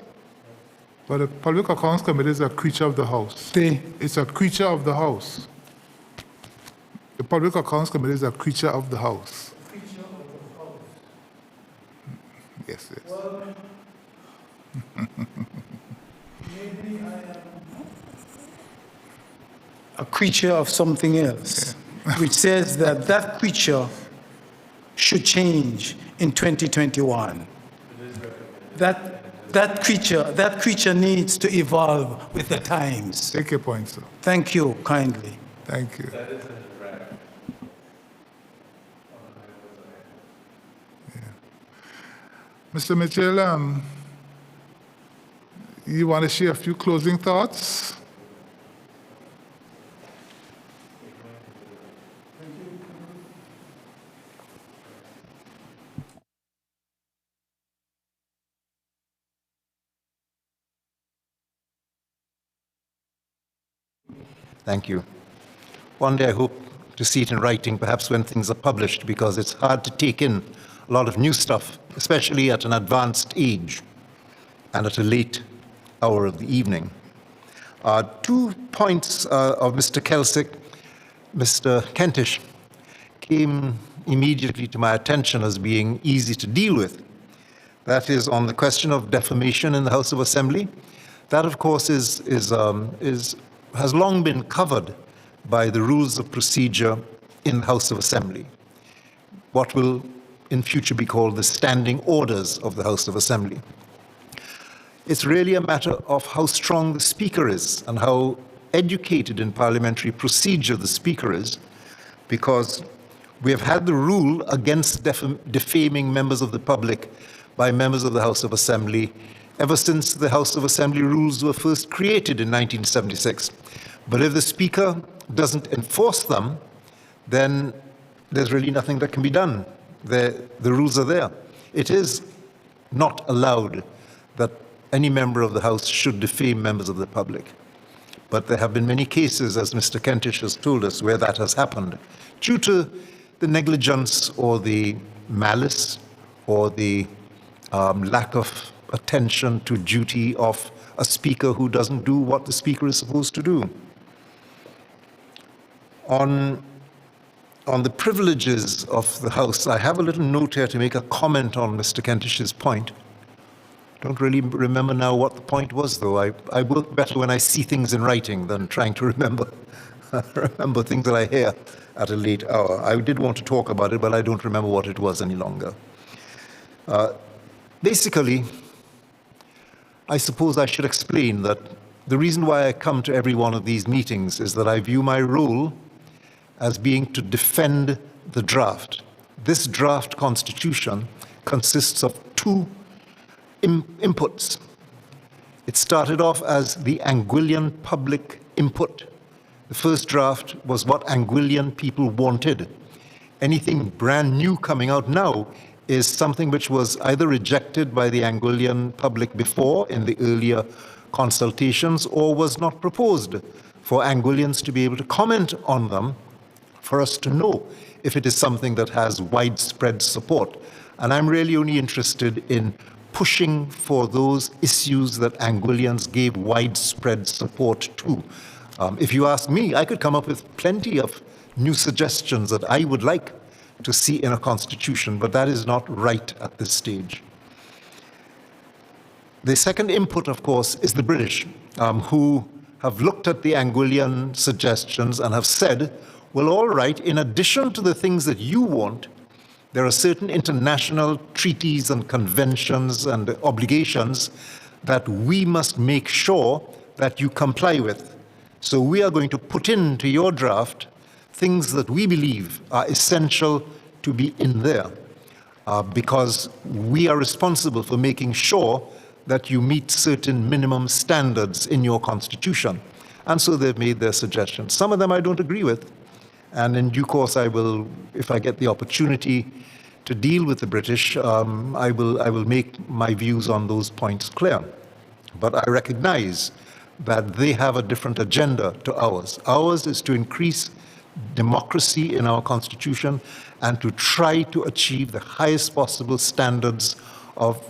But the Public Accounts Committee is a creature of the House. It's a creature of the House. The Public Accounts Committee is a creature of the House. Yes. Well, maybe I am a creature of something else, which says that creature should change in 2021. That creature needs to evolve with the times. Take your point, sir. Thank you kindly. Thank you. Mr. Mitchell, you want to share a few closing thoughts? Thank you. One day I hope to see it in writing, perhaps when things are published, because it's hard to take in a lot of new stuff, especially at an advanced age and at a late hour of the evening. 2 points of Mr. Kelsick, Mr. Kentish, came immediately to my attention as being easy to deal with. That is on the question of defamation in the House of Assembly. That, of course, has long been covered by the rules of procedure in the House of Assembly. What will in future be called the standing orders of the House of Assembly. It's really a matter of how strong the Speaker is and how educated in parliamentary procedure the Speaker is, because we have had the rule against defaming members of the public by members of the House of Assembly ever since the House of Assembly rules were first created in 1976. But if the Speaker doesn't enforce them, then there's really nothing that can be done. The rules are there. It is not allowed that any member of the House should defame members of the public. But there have been many cases, as Mr. Kentish has told us, where that has happened due to the negligence or the malice or the lack of attention to duty of a speaker who doesn't do what the speaker is supposed to do. On the privileges of the House, I have a little note here to make a comment on Mr. Kentish's point. Don't really remember now what the point was, though. I work better when I see things in writing than trying to remember things that I hear at a late hour. I did want to talk about it, but I don't remember what it was any longer. Basically, I suppose I should explain that the reason why I come to every one of these meetings is that I view my role as being to defend the draft. This draft constitution consists of two inputs. It started off as the Anguillan public input. The first draft was what Anguillan people wanted. Anything brand new coming out now is something which was either rejected by the Anguillan public before in the earlier consultations or was not proposed for Anguillians to be able to comment on them for us to know if it is something that has widespread support. And I'm really only interested in pushing for those issues that Anguillians gave widespread support to. If you ask me, I could come up with plenty of new suggestions that I would like to see in a constitution, but that is not right at this stage. The second input, of course, is the British, who have looked at the Anguillan suggestions and have said, well, all right, in addition to the things that you want, there are certain international treaties and conventions and obligations that we must make sure that you comply with. So we are going to put into your draft things that we believe are essential to be in there, because we are responsible for making sure that you meet certain minimum standards in your constitution. And so they've made their suggestions. Some of them I don't agree with, and in due course I will, if I get the opportunity to deal with the British, I will make my views on those points clear. But I recognize that they have a different agenda to ours. Ours is to increase democracy in our constitution and to try to achieve the highest possible standards of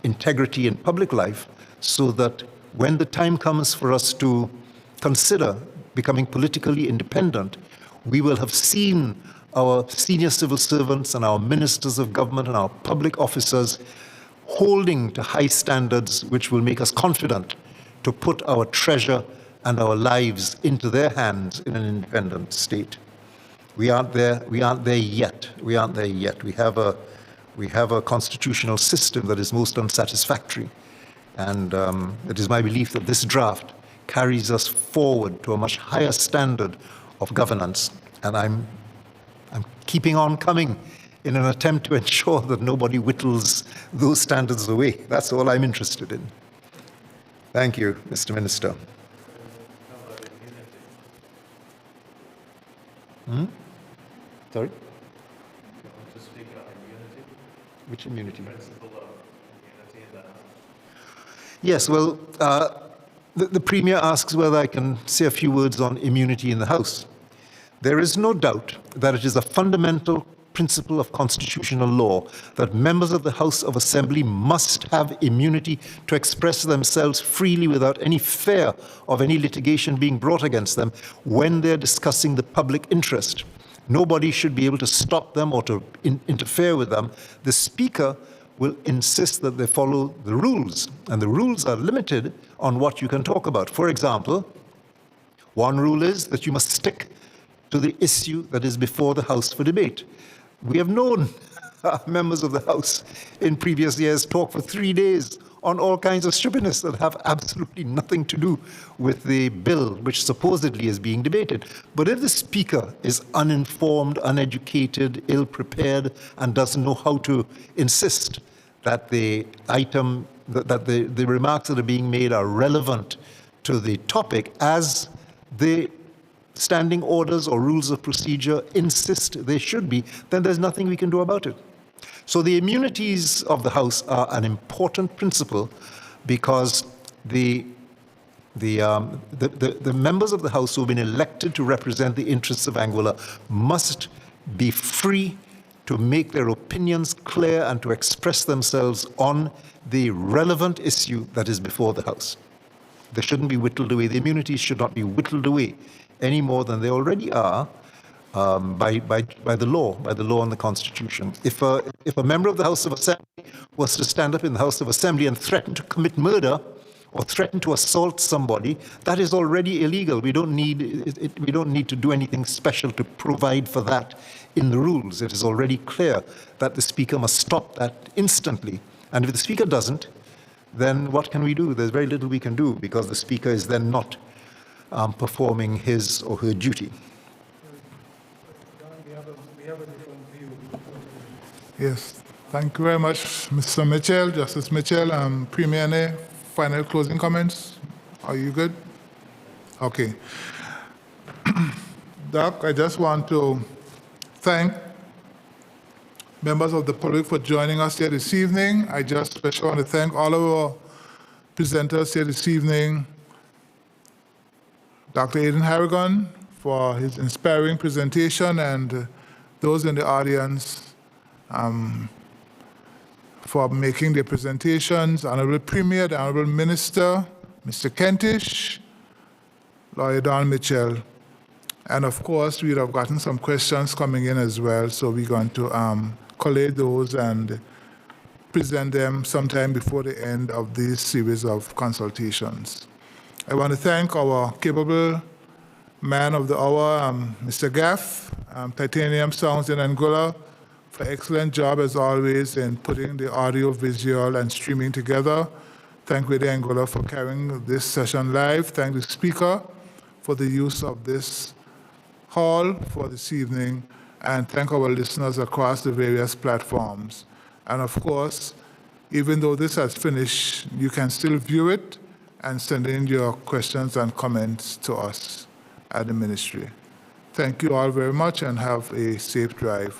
integrity in public life, so that when the time comes for us to consider becoming politically independent, we will have seen our senior civil servants and our ministers of government and our public officers holding to high standards which will make us confident to put our treasure and our lives into their hands in an independent state. We aren't there yet. We have a constitutional system that is most unsatisfactory. And it is my belief that this draft carries us forward to a much higher standard of governance. And I'm keeping on coming in an attempt to ensure that nobody whittles those standards away. That's all I'm interested in. Thank you, Mr. Minister. Sorry? Which immunity? Principle of immunity in the House. Yes, well, the Premier asks whether I can say a few words on immunity in the House. There is no doubt that it is a fundamental principle of constitutional law that members of the House of Assembly must have immunity to express themselves freely without any fear of any litigation being brought against them when they're discussing the public interest. Nobody should be able to stop them or to interfere with them. The Speaker will insist that they follow the rules, and the rules are limited on what you can talk about. For example, one rule is that you must stick to the issue that is before the House for debate. We have known members of the House in previous years talk for 3 days on all kinds of stupidness that have absolutely nothing to do with the bill which supposedly is being debated. But if the Speaker is uninformed, uneducated, ill-prepared, and doesn't know how to insist that the item, that the remarks that are being made are relevant to the topic as the standing orders or rules of procedure insist they should be, then there's nothing we can do about it. So the immunities of the House are an important principle because the members of the House who have been elected to represent the interests of Anguilla must be free to make their opinions clear and to express themselves on the relevant issue that is before the House. They shouldn't be whittled away. The immunities should not be whittled away any more than they already are by the law and the Constitution. If a member of the House of Assembly was to stand up in the House of Assembly and threaten to commit murder or threaten to assault somebody, that is already illegal. We don't need to do anything special to provide for that in the rules. It is already clear that the Speaker must stop that instantly. And if the Speaker doesn't, then what can we do? There's very little we can do because the Speaker is then not performing his or her duty. Yes, thank you very much, Mr. Mitchell, Justice Mitchell. Premier Ney, final closing comments? Are you good? Okay. Doc, I just want to thank members of the public for joining us here this evening. I just especially want to thank all of our presenters here this evening. Dr. Aidan Harrigan for his inspiring presentation, and those in the audience for making their presentations. Honorable Premier, the Honorable Minister, Mr. Kentish, Lawyer Don Mitchell, and of course we have gotten some questions coming in as well, so we're going to collate those and present them sometime before the end of this series of consultations. I want to thank our capable man of the hour, Mr. Gaff, Titanium Sounds in Anguilla, for excellent job as always in putting the audio, visual, and streaming together. Thank Radio Anguilla for carrying this session live. Thank the Speaker for the use of this hall for this evening, and thank our listeners across the various platforms. And of course, even though this has finished, you can still view it and send in your questions and comments to us at the ministry. Thank you all very much and have a safe drive.